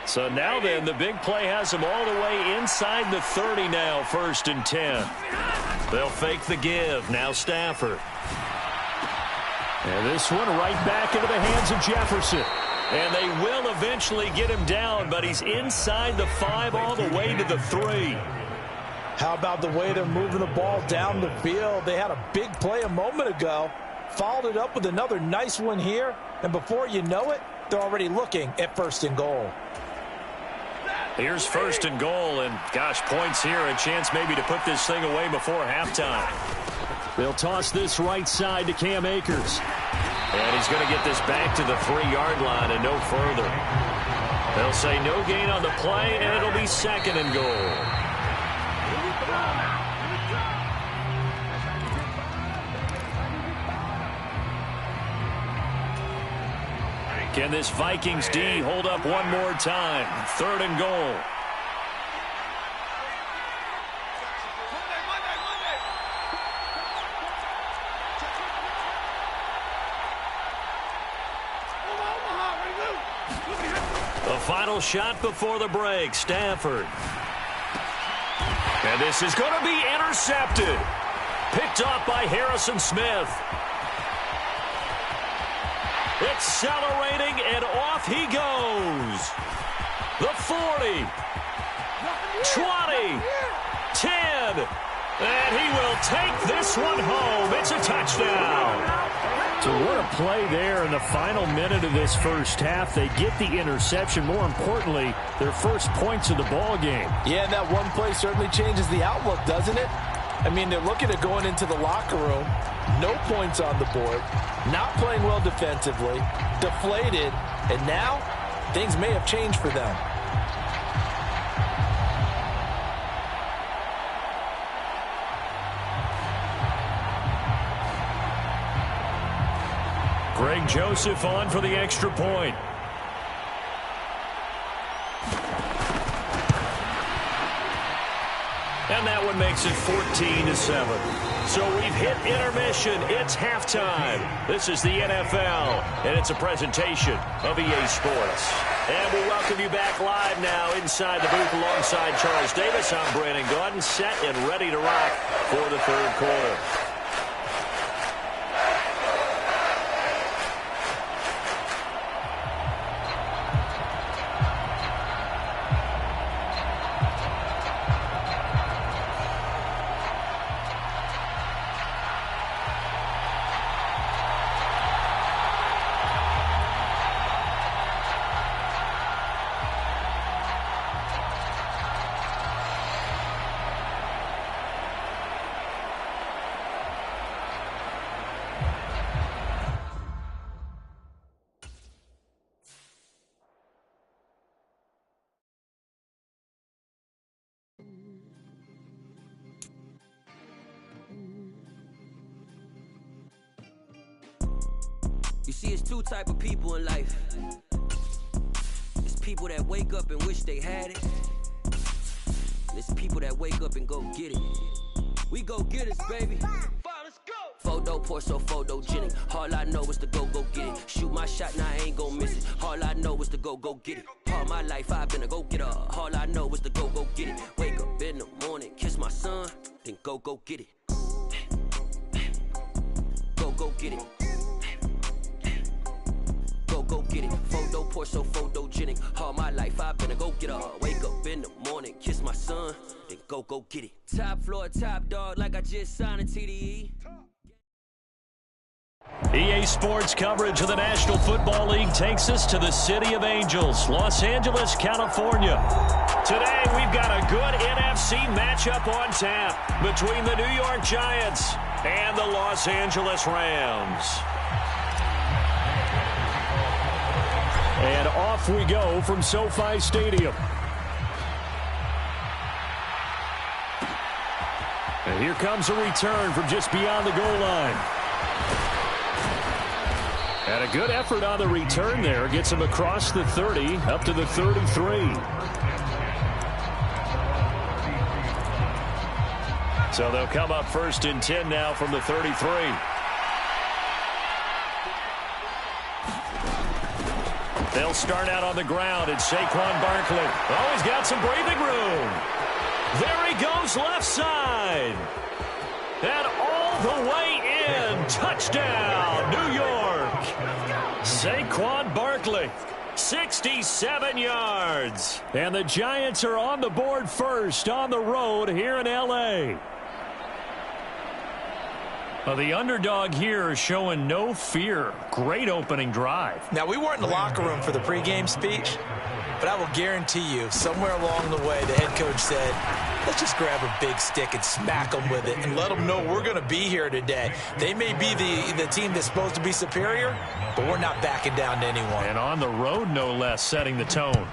[SPEAKER 5] So now then, the big play has them all the way inside the 30 now, 1st and 10. They'll fake the give. Now Stafford. And this one right back into the hands of Jefferson. And they will eventually get him down, but he's inside the 5 all the way to the 3.
[SPEAKER 6] How about the way they're moving the ball down the field? They had a big play a moment ago, followed it up with another nice one here, and before you know it, they're already looking at 1st and goal.
[SPEAKER 5] Here's 1st and goal, and gosh, points here, a chance maybe to put this thing away before halftime. They'll toss this right side to Cam Akers. And he's going to get this back to the 3-yard line and no further. They'll say no gain on the play, and it'll be 2nd and goal. Can this Vikings D hold up one more time? 3rd and goal. The final shot before the break, Stafford. And this is going to be intercepted. Picked off by Harrison Smith. Accelerating, and off he goes. The 40, 20, 10, and he will take this one home. It's a touchdown.
[SPEAKER 2] So what a play there in the final minute of this first half. They get the interception. More importantly, their first points of the ball game.
[SPEAKER 4] Yeah, and that one play certainly changes the outlook, doesn't it? I mean, they're looking at going into the locker room, no points on the board, not playing well defensively, deflated, and now things may have changed for them.
[SPEAKER 5] Greg Joseph on for the extra point. And that one makes it 14-7. So we've hit intermission. It's halftime. This is the NFL, and it's a presentation of EA Sports. And we welcome you back live now inside the booth alongside Charles Davis. I'm Brandon Gaudin, set and ready to rock for the 3rd quarter.
[SPEAKER 9] You see, it's 2 type of people in life. It's people that wake up and wish they had it. And it's people that wake up and go get it. We go get it, baby. Let's go. Photo pour so photogenic. All I know is to go get it. Shoot my shot, now I ain't gon' miss it. All I know is to go get it. All my life I've been a go-getter. All I know is to go get it. Wake up in the morning, kiss my son, then go get it. Go get it. Go get it. Photo pour so photogenic. All my life I've been a go-getter. Wake up in the morning, kiss my son, then go get it. Top floor, top dog, like I just signed a TDE.
[SPEAKER 5] EA Sports coverage of the National Football League takes us to the City of Angels, Los Angeles, California. Today, we've got a good NFC matchup on tap between the New York Giants and the Los Angeles Rams. And off we go from SoFi Stadium. And here comes a return from just beyond the goal line. And a good effort on the return there. Gets him across the 30, up to the 33. So they'll come up 1st and 10 now from the 33. They'll start out on the ground, and Saquon Barkley. Oh, he's got some breathing room. There he goes left side. And all the way in. Touchdown, New York. Saquon Barkley, 67 yards. And the Giants are on the board first on the road here in L.A. Well, the underdog here is showing no fear. Great opening drive.
[SPEAKER 6] Now, we weren't in the locker room for the pregame speech, but I will guarantee you, somewhere along the way, the head coach said, Let's just grab a big stick and smack them with it and let them know we're going to be here today. They may be the team that's supposed to be superior, but we're not backing down to anyone.
[SPEAKER 5] And on the road, no less, setting the tone.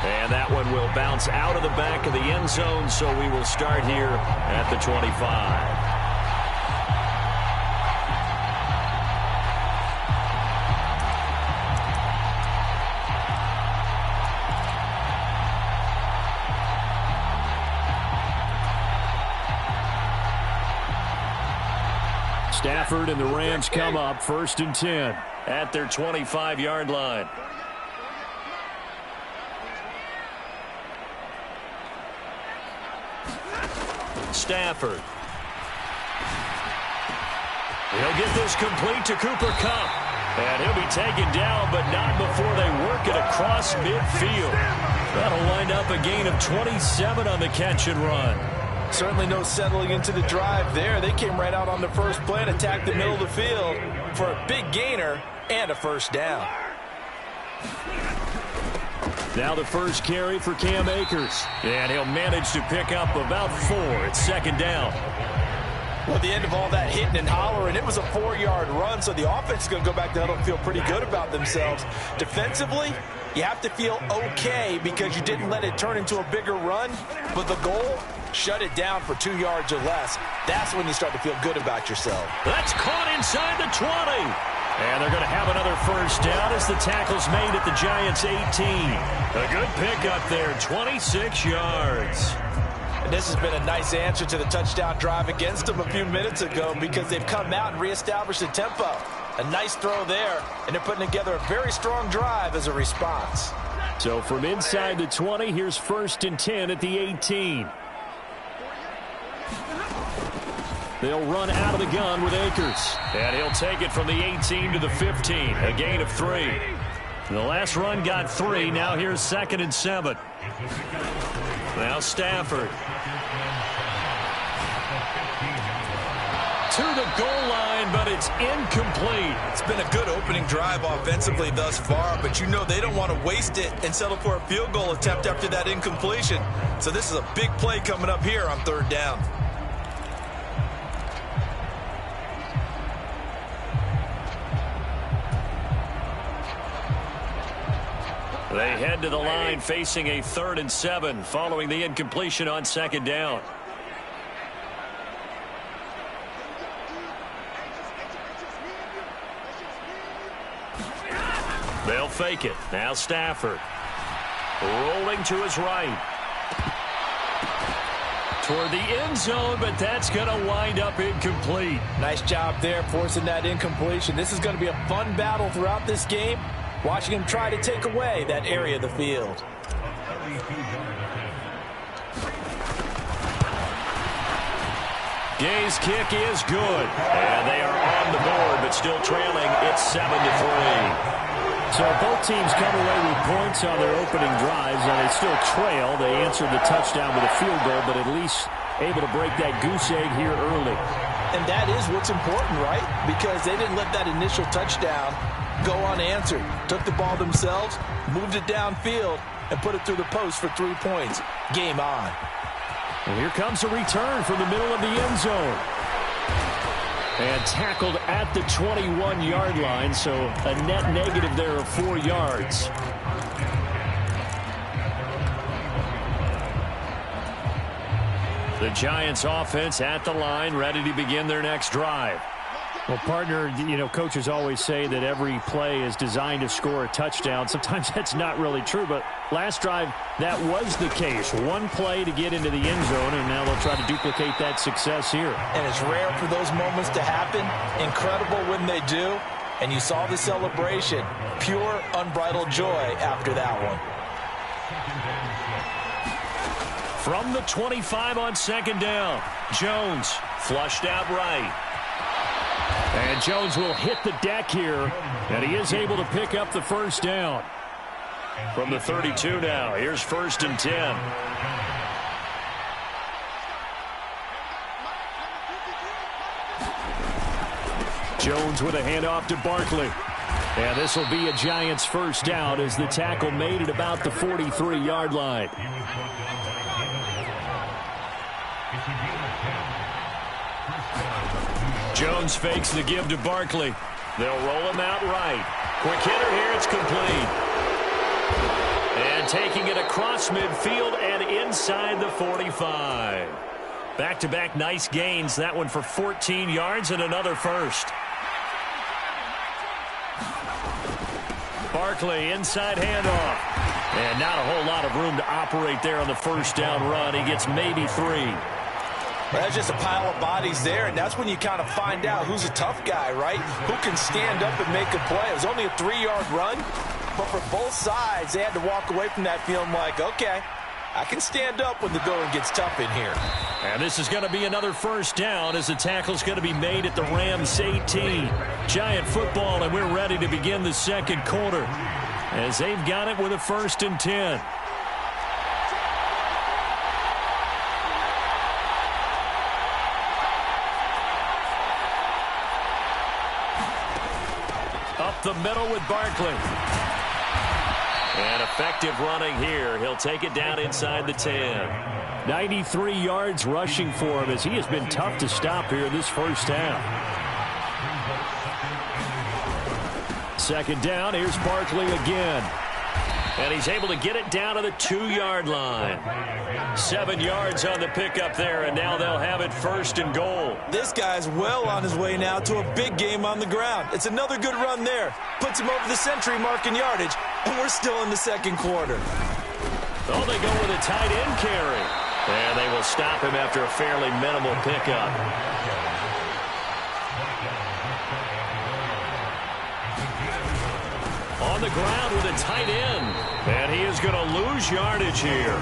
[SPEAKER 5] And that one will bounce out of the back of the end zone, so we will start here at the 25. Stafford and the Rams come up 1st and 10 at their 25-yard line. Stafford. He'll get this complete to Cooper Kupp. And he'll be taken down, but not before they work it across midfield. That'll wind up a gain of 27 on the catch and run.
[SPEAKER 6] Certainly no settling into the drive there. They came right out on the first play and attacked the middle of the field for a big gainer and a first down.
[SPEAKER 5] Now the first carry for Cam Akers. And he'll manage to pick up about 4 at 2nd down.
[SPEAKER 6] Well, at the end of all that hitting and hollering, it was a 4-yard run, so the offense is going to go back to huddle and feel pretty good about themselves. Defensively, you have to feel okay because you didn't let it turn into a bigger run, but the goal, shut it down for 2 yards or less. That's when you start to feel good about yourself.
[SPEAKER 5] That's caught inside the 20. And they're going to have another first down as the tackle's made at the Giants' 18. A good pickup there, 26 yards.
[SPEAKER 6] And this has been a nice answer to the touchdown drive against them a few minutes ago because they've come out and reestablished the tempo. A nice throw there, and they're putting together a very strong drive as a response.
[SPEAKER 5] So from inside the 20, here's 1st and 10 at the 18. They'll run out of the gun with Akers. And he'll take it from the 18 to the 15. A gain of 3. The last run got 3. Now here's 2nd and 7. Now Stafford. To the goal line, but it's incomplete.
[SPEAKER 8] It's been a good opening drive offensively thus far, but you know they don't want to waste it and settle for a field goal attempt after that incompletion. So this is a big play coming up here on 3rd down.
[SPEAKER 5] They head to the line facing a 3rd and 7 following the incompletion on 2nd down. They'll fake it. Now Stafford. Rolling to his right. Toward the end zone, but that's going to wind up incomplete.
[SPEAKER 6] Nice job there forcing that incompletion. This is going to be a fun battle throughout this game. Watching him try to take away that area of the field.
[SPEAKER 5] Gay's kick is good. And they are on the board, but still trailing. It's 7-3. So both teams come away with points on their opening drives, and they still trail. They answered the touchdown with a field goal, but at least able to break that goose egg here early.
[SPEAKER 6] And that is what's important, right? Because they didn't let that initial touchdown go unanswered. Took the ball themselves, moved it downfield, and put it through the post for 3 points. Game on.
[SPEAKER 5] And here comes a return from the middle of the end zone. And tackled at the 21-yard line, so a net negative there of 4 yards. The Giants offense at the line, ready to begin their next drive. Well, partner, you know, coaches always say that every play is designed to score a touchdown. Sometimes that's not really true, but last drive, that was the case. One play to get into the end zone, and now they'll try to duplicate that success here.
[SPEAKER 6] And it's rare for those moments to happen. Incredible when they do. And you saw the celebration. Pure, unbridled joy after that one.
[SPEAKER 5] From the 25 on 2nd down, Jones flushed out right. And Jones will hit the deck here, and he is able to pick up the first down. From the 32 now, here's 1st and 10. Jones with a handoff to Barkley. And this will be a Giants first down as the tackle made at about the 43-yard line. Jones fakes the give to Barkley. They'll roll him out right. Quick hitter here, it's complete. And taking it across midfield and inside the 45. Back-to-back nice gains. That one for 14 yards and another first. Barkley, inside handoff. And not a whole lot of room to operate there on the first down run. He gets maybe 3.
[SPEAKER 6] That's just a pile of bodies there, and that's when you kind of find out who's a tough guy, right? Who can stand up and make a play. It was only a 3-yard run, but for both sides, they had to walk away from that feeling like, okay, I can stand up when the going gets tough in here.
[SPEAKER 5] And this is going to be another first down as the tackle's going to be made at the Rams 18. Giant football, and we're ready to begin the second quarter as they've got it with a 1st and 10. Up the middle with Barkley. And effective running here. He'll take it down inside the 10. 93 yards rushing for him as he has been tough to stop here in this first half. Second down, here's Barkley again. And he's able to get it down to the 2-yard line. 7 yards on the pickup there, and now they'll have it 1st and goal.
[SPEAKER 6] This guy's well on his way now to a big game on the ground. It's another good run there. Puts him over the century mark in yardage, and we're still in the second quarter.
[SPEAKER 5] Oh, they go with a tight end carry. And they will stop him after a fairly minimal pickup. On the ground with a tight end. And he is going to lose yardage here.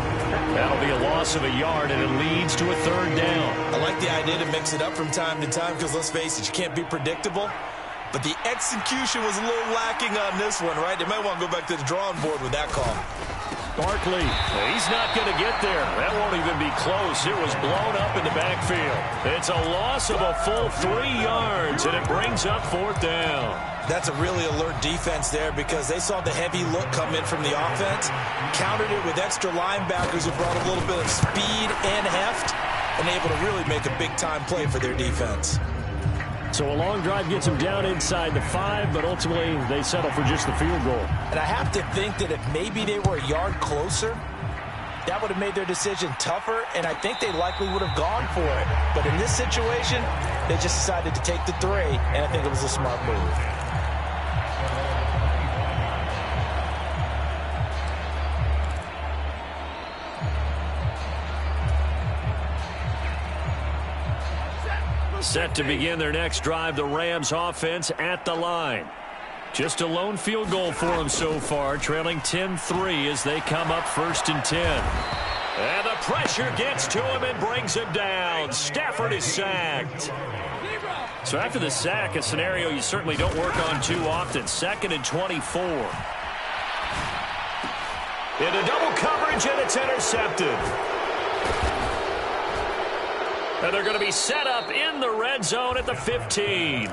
[SPEAKER 5] That'll be a loss of a yard, and it leads to a 3rd down.
[SPEAKER 6] I like the idea to mix it up from time to time because, let's face it, you can't be predictable. But the execution was a little lacking on this one, right? They might want to go back to the drawing board with that call.
[SPEAKER 5] Barkley, he's not going to get there. That won't even be close. It was blown up in the backfield. It's a loss of a full 3 yards, and it brings up 4th down.
[SPEAKER 6] That's a really alert defense there because they saw the heavy look come in from the offense, countered it with extra linebackers who brought a little bit of speed and heft, and able to really make a big-time play for their defense.
[SPEAKER 5] So a long drive gets them down inside the 5, but ultimately they settle for just the field goal.
[SPEAKER 6] And I have to think that if maybe they were a yard closer, that would have made their decision tougher, and I think they likely would have gone for it. But in this situation, they just decided to take the 3, and I think it was a smart move.
[SPEAKER 5] Set to begin their next drive, the Rams offense at the line. Just a lone field goal for them so far, trailing 10-3 as they come up 1st and 10. And the pressure gets to him and brings him down. Stafford is sacked. So after the sack, a scenario you certainly don't work on too often. 2nd and 24. Into double coverage, and it's intercepted. And they're going to be set up in the red zone at the 15.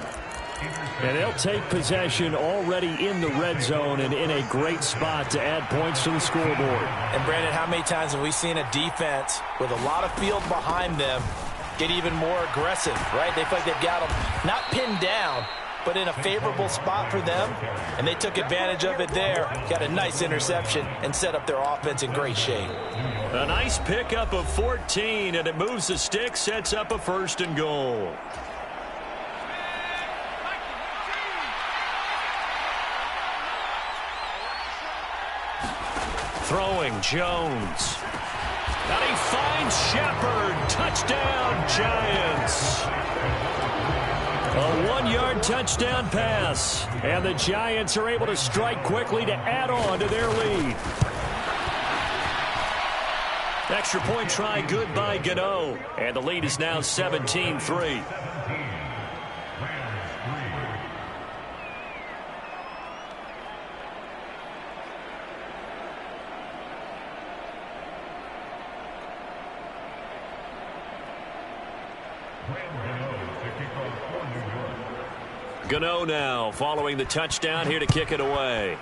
[SPEAKER 5] And they'll take possession already in the red zone and in a great spot to add points to the scoreboard.
[SPEAKER 6] And, Brandon, how many times have we seen a defense with a lot of field behind them get even more aggressive, right? They feel like they've got them not pinned down, but in a favorable spot for them, and they took advantage of it there, got a nice interception, and set up their offense in great shape.
[SPEAKER 5] A nice pickup of 14, and it moves the stick, sets up a 1st and goal. Throwing Jones. And he finds Shepard. Touchdown, Giants. A 1-yard touchdown pass. And the Giants are able to strike quickly to add on to their lead. Extra point try good by Gano. And the lead is now 17-3. Gano now following the touchdown here to kick it away.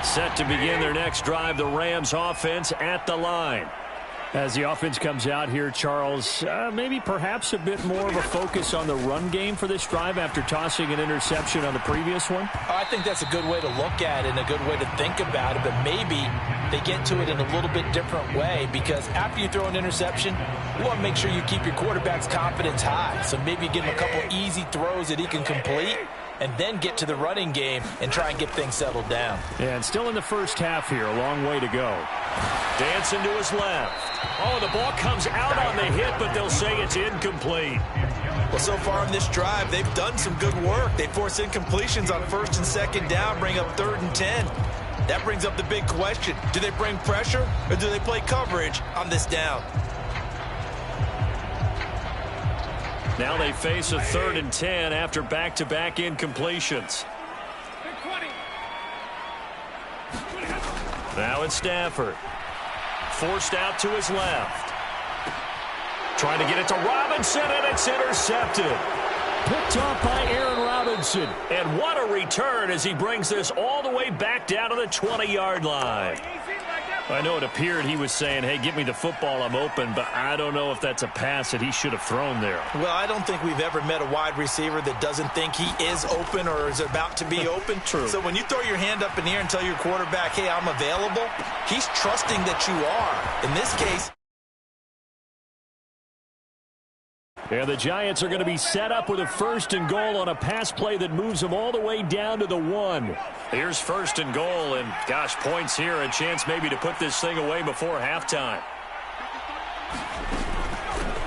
[SPEAKER 5] Set to begin their next drive, the Rams offense at the line.
[SPEAKER 2] As the offense comes out here, Charles, maybe perhaps a bit more of a focus on the run game for this drive after tossing an interception on the previous one?
[SPEAKER 4] I think that's a good way to look at it and a good way to think about it, but maybe they get to it in a little bit different way, because after you throw an interception, you want to make sure you keep your quarterback's confidence high. So maybe give him a couple easy throws that he can complete, and then get to the running game and try and get things settled down.
[SPEAKER 2] Yeah, and still in the first half here, a long way to go.
[SPEAKER 5] Dancing to his left. Oh, the ball comes out on the hit, but they'll say it's incomplete.
[SPEAKER 8] Well, so far in this drive, they've done some good work. They force incompletions on 1st and 2nd down, bring up 3rd and 10. That brings up the big question. Do they bring pressure, or do they play coverage on this down?
[SPEAKER 5] Now they face a 3rd and 10 after back-to-back incompletions. Now it's Stafford. Forced out to his left. Trying to get it to Robinson, and it's intercepted.
[SPEAKER 2] Picked off by Aaron Robinson.
[SPEAKER 5] And what a return as he brings this all the way back down to the 20-yard line. I know it appeared he was saying, hey, give me the football, I'm open, but I don't know if that's a pass that he should have thrown there.
[SPEAKER 8] Well, I don't think we've ever met a wide receiver that doesn't think he is open or is about to be open.
[SPEAKER 2] True.
[SPEAKER 8] So when you throw your hand up in the air and tell your quarterback, hey, I'm available, he's trusting that you are. In this case,
[SPEAKER 2] And the Giants are going to be set up with a 1st and goal on a pass play that moves them all the way down to the 1.
[SPEAKER 5] Here's 1st and goal, and gosh, points here, a chance maybe to put this thing away before halftime.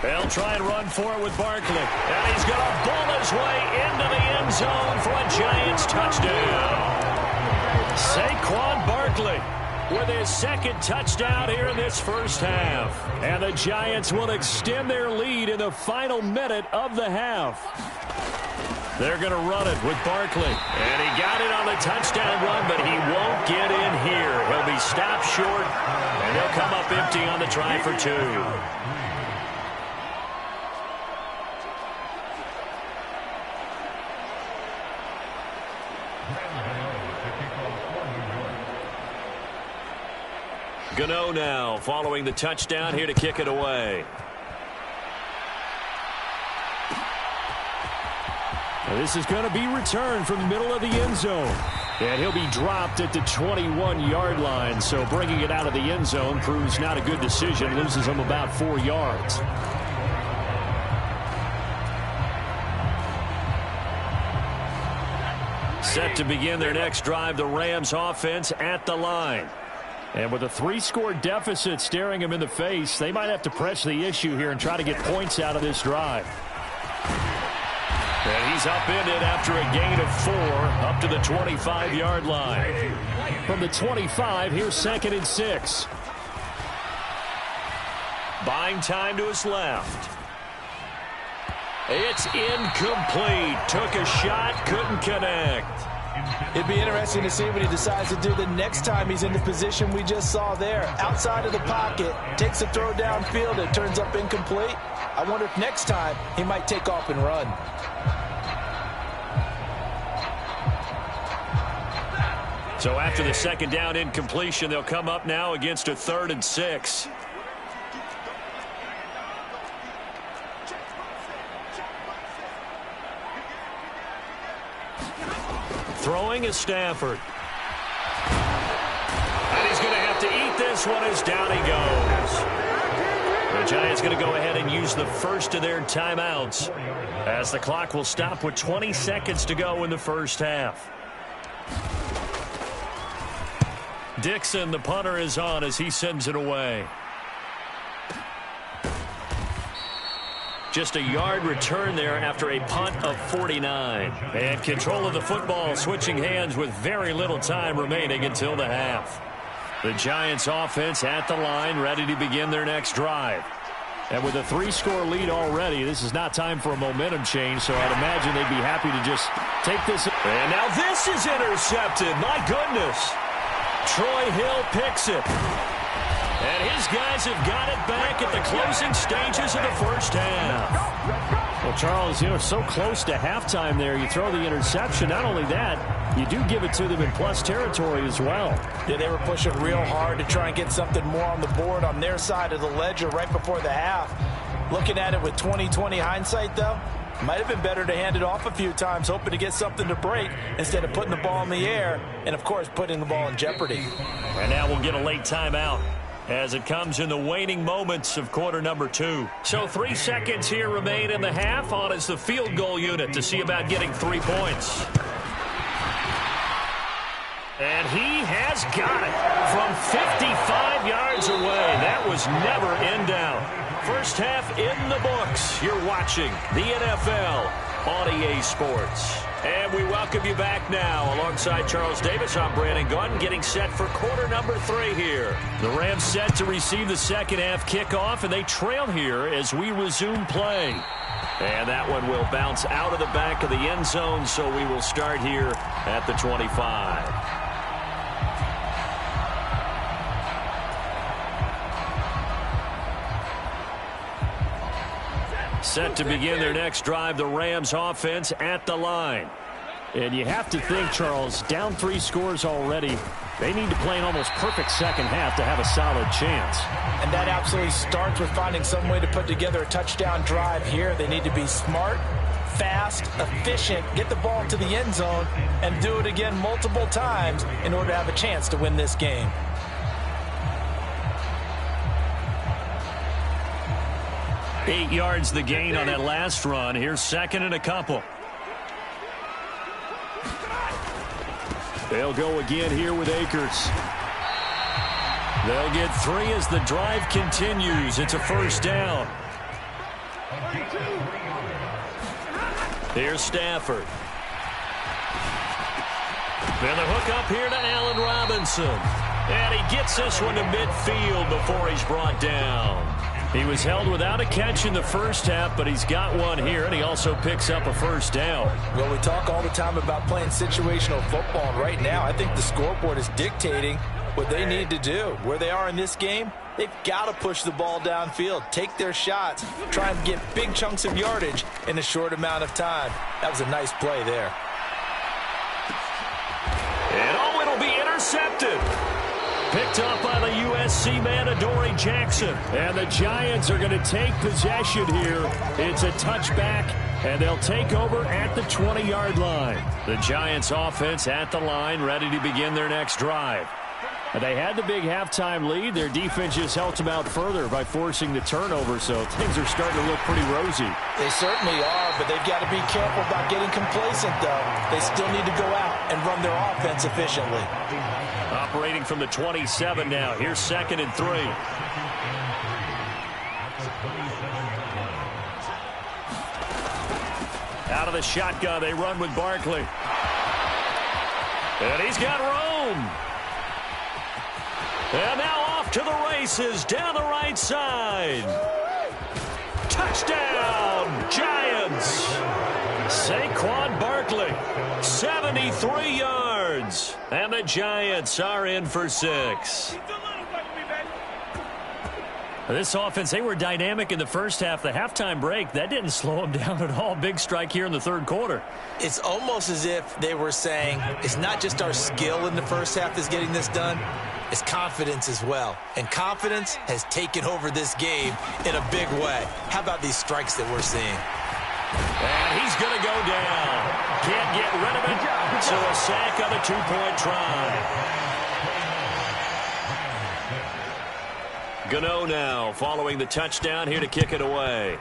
[SPEAKER 5] They'll try and run for it with Barkley. And he's going to bull his way into the end zone for a Giants touchdown. Saquon Barkley with his 2nd touchdown here in this first half.
[SPEAKER 2] And the Giants will extend their lead in the final minute of the half.
[SPEAKER 5] They're going to run it with Barkley. And he got it on the touchdown run, but he won't get in here. He'll be stopped short, and they'll come up empty on the try for 2. Gano now following the touchdown here to kick it away.
[SPEAKER 2] Now this is going to be returned from the middle of the end zone. And he'll be dropped at the 21-yard line. So bringing it out of the end zone proves not a good decision. Loses him about 4 yards.
[SPEAKER 5] Set to begin their next drive, the Rams offense at the line.
[SPEAKER 2] And with a 3-score deficit staring him in the face, they might have to press the issue here and try to get points out of this drive.
[SPEAKER 5] And he's upended after a gain of 4 up to the 25-yard line.
[SPEAKER 2] From the 25, here's 2nd and 6.
[SPEAKER 5] Buying time to his left. It's incomplete. Took a shot, couldn't connect.
[SPEAKER 4] It'd be interesting to see what he decides to do the next time he's in the position we just saw there. Outside of the pocket, takes a throw downfield, it turns up incomplete. I wonder if next time he might take off and run.
[SPEAKER 5] So after the 2nd down incompletion, they'll come up now against a 3rd and 6. Throwing is Stafford. And he's going to have to eat this one as down he goes. The Giants going to go ahead and use the first of their timeouts as the clock will stop with 20 seconds to go in the first half. Dixon, the punter, is on as he sends it away. Just a yard return there after a punt of 49. And control of the football switching hands with very little time remaining until the half. The Giants offense at the line, ready to begin their next drive.
[SPEAKER 2] And with a 3-score lead already, this is not time for a momentum change, so I'd imagine they'd be happy to just take this.
[SPEAKER 5] And now this is intercepted. My goodness. Troy Hill picks it. And his guys have got it back at the closing stages of the first half.
[SPEAKER 2] Well, Charles, you're so close to halftime there. You throw the interception. Not only that, you do give it to them in plus territory as well.
[SPEAKER 4] Yeah, they were pushing real hard to try and get something more on the board on their side of the ledger right before the half. Looking at it with 20/20 hindsight, though, might have been better to hand it off a few times, hoping to get something to break instead of putting the ball in the air and, of course, putting the ball in jeopardy.
[SPEAKER 5] And now we'll get a late timeout as it comes in the waning moments of quarter number 2. So 3 seconds here remain in the half. On is the field goal unit to see about getting 3 points. And he has got it from 55 yards away. That was never in doubt. First half in the books. You're watching the NFL on EA Sports. And we welcome you back now. Alongside Charles Davis, I'm Brandon Gunn, getting set for quarter number 3 here. The Rams set to receive the second half kickoff, and they trail here as we resume play. And that one will bounce out of the back of the end zone, so we will start here at the 25. Set to begin their next drive, the Rams offense at the line.
[SPEAKER 2] And you have to think, Charles, down 3 scores already. They need to play an almost perfect second half to have a solid chance.
[SPEAKER 4] And that absolutely starts with finding some way to put together a touchdown drive here. They need to be smart, fast, efficient, get the ball to the end zone, and do it again multiple times in order to have a chance to win this game.
[SPEAKER 5] Eight yards the gain on that last run. Here's second and a couple.
[SPEAKER 2] They'll go again here with Akers.
[SPEAKER 5] They'll get 3 as the drive continues. It's a first down. Here's Stafford. Then the hook up here to Allen Robinson. And he gets this one to midfield before he's brought down. He was held without a catch in the first half, but he's got one here, and he also picks up a first down.
[SPEAKER 4] Well, we talk all the time about playing situational football, and right now I think the scoreboard is dictating what they need to do. Where they are in this game, they've got to push the ball downfield, take their shots, try and get big chunks of yardage in a short amount of time. That was a nice play there.
[SPEAKER 5] And it'll be intercepted. Picked up by the USC man, Adoree Jackson.
[SPEAKER 2] And the Giants are going to take possession here. It's a touchback, and they'll take over at the 20-yard line.
[SPEAKER 5] The Giants offense at the line, ready to begin their next drive.
[SPEAKER 2] They had the big halftime lead. Their defense just helped them out further by forcing the turnover, so things are starting to look pretty rosy.
[SPEAKER 4] They certainly are, but they've got to be careful about getting complacent, though. They still need to go out and run their offense efficiently.
[SPEAKER 5] Operating from the 27 now. Here's second and 3. Out of the shotgun, they run with Barkley. And he's got Rome. And now off to the races down the right side. Touchdown, Giants. Saquon Barkley, 73 yards. And the Giants are in for 6.
[SPEAKER 2] This offense, they were dynamic in the first half. The halftime break, that didn't slow them down at all. Big strike here in the third quarter.
[SPEAKER 6] It's almost as if they were saying, it's not just our skill in the first half that's getting this done, it's confidence as well. And confidence has taken over this game in a big way. How about these strikes that we're seeing?
[SPEAKER 5] And he's going to go down. Can't get rid of it. So a sack on a 2-point try. Gano now following the touchdown here to kick it away.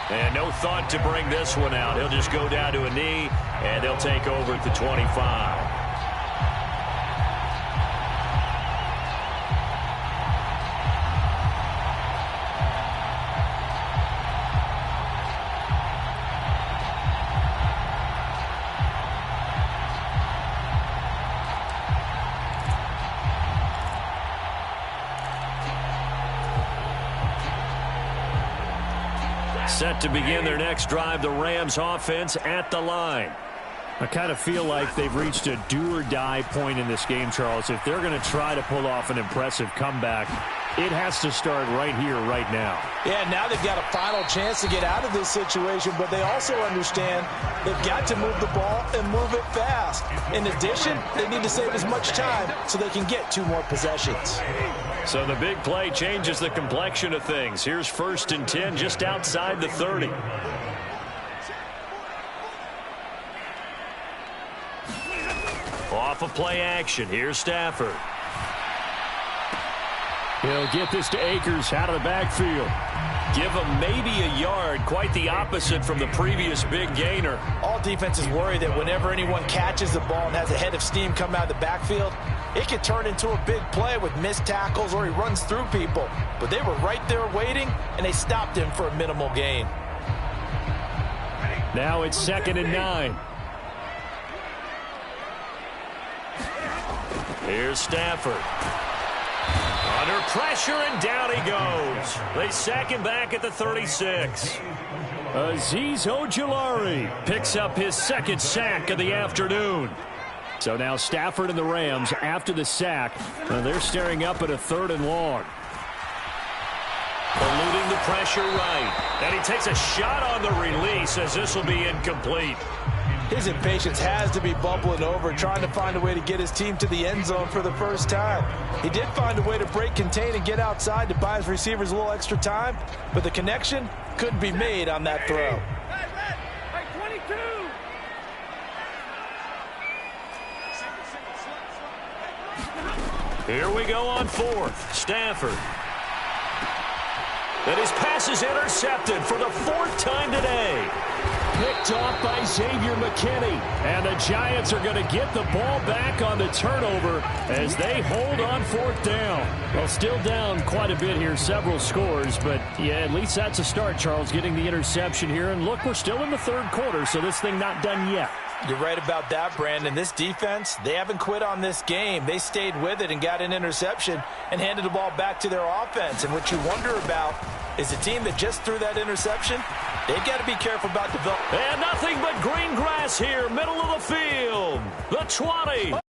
[SPEAKER 5] And no thought to bring this one out. He'll just go down to a knee, and they'll take over at the 25. Set to begin their next drive, the Rams offense at the line.
[SPEAKER 2] I kind of feel like they've reached a do-or-die point in this game, Charles. If they're going to try to pull off an impressive comeback, it has to start right here, right now.
[SPEAKER 6] Yeah, now they've got a final chance to get out of this situation, but they also understand they've got to move the ball and move it fast. In addition, they need to save as much time so they can get 2 more possessions.
[SPEAKER 5] So the big play changes the complexion of things. Here's 1st and 10 just outside the 30. Off of play action, here's Stafford.
[SPEAKER 2] He'll get this to Akers out of the backfield.
[SPEAKER 5] Give him maybe a yard, quite the opposite from the previous big gainer.
[SPEAKER 6] All defenses worry that whenever anyone catches the ball and has a head of steam come out of the backfield, it can turn into a big play with missed tackles or he runs through people. But they were right there waiting, and they stopped him for a minimal gain.
[SPEAKER 2] Now it's 2nd and 9.
[SPEAKER 5] Here's Stafford. Under pressure, and down he goes. They sack him back at the 36.
[SPEAKER 2] Azeez Ojulari picks up his 2nd sack of the afternoon. So now Stafford and the Rams, after the sack, they're staring up at a 3rd and long.
[SPEAKER 5] Eluding the pressure right. And he takes a shot on the release as this will be incomplete.
[SPEAKER 6] His impatience has to be bubbling over, trying to find a way to get his team to the end zone for the first time. He did find a way to break contain and get outside to buy his receivers a little extra time, but the connection couldn't be made on that throw.
[SPEAKER 3] Hey, 22!
[SPEAKER 5] Here we go on 4th. Stafford. And his pass is intercepted for the 4th time today.
[SPEAKER 2] Picked off by Xavier McKinney. And the Giants are going to get the ball back on the turnover as they hold on 4th down. Well, still down quite a bit here, several scores. But, yeah, at least that's a start, Charles, getting the interception here. And, look, we're still in the 3rd quarter, so this thing not done yet.
[SPEAKER 6] You're right about that, Brandon. This defense, they haven't quit on this game. They stayed with it and got an interception and handed the ball back to their offense. And what you wonder about is the team that just threw that interception, they've got to be careful about developing.
[SPEAKER 5] And nothing but green grass here, middle of the field. The 20.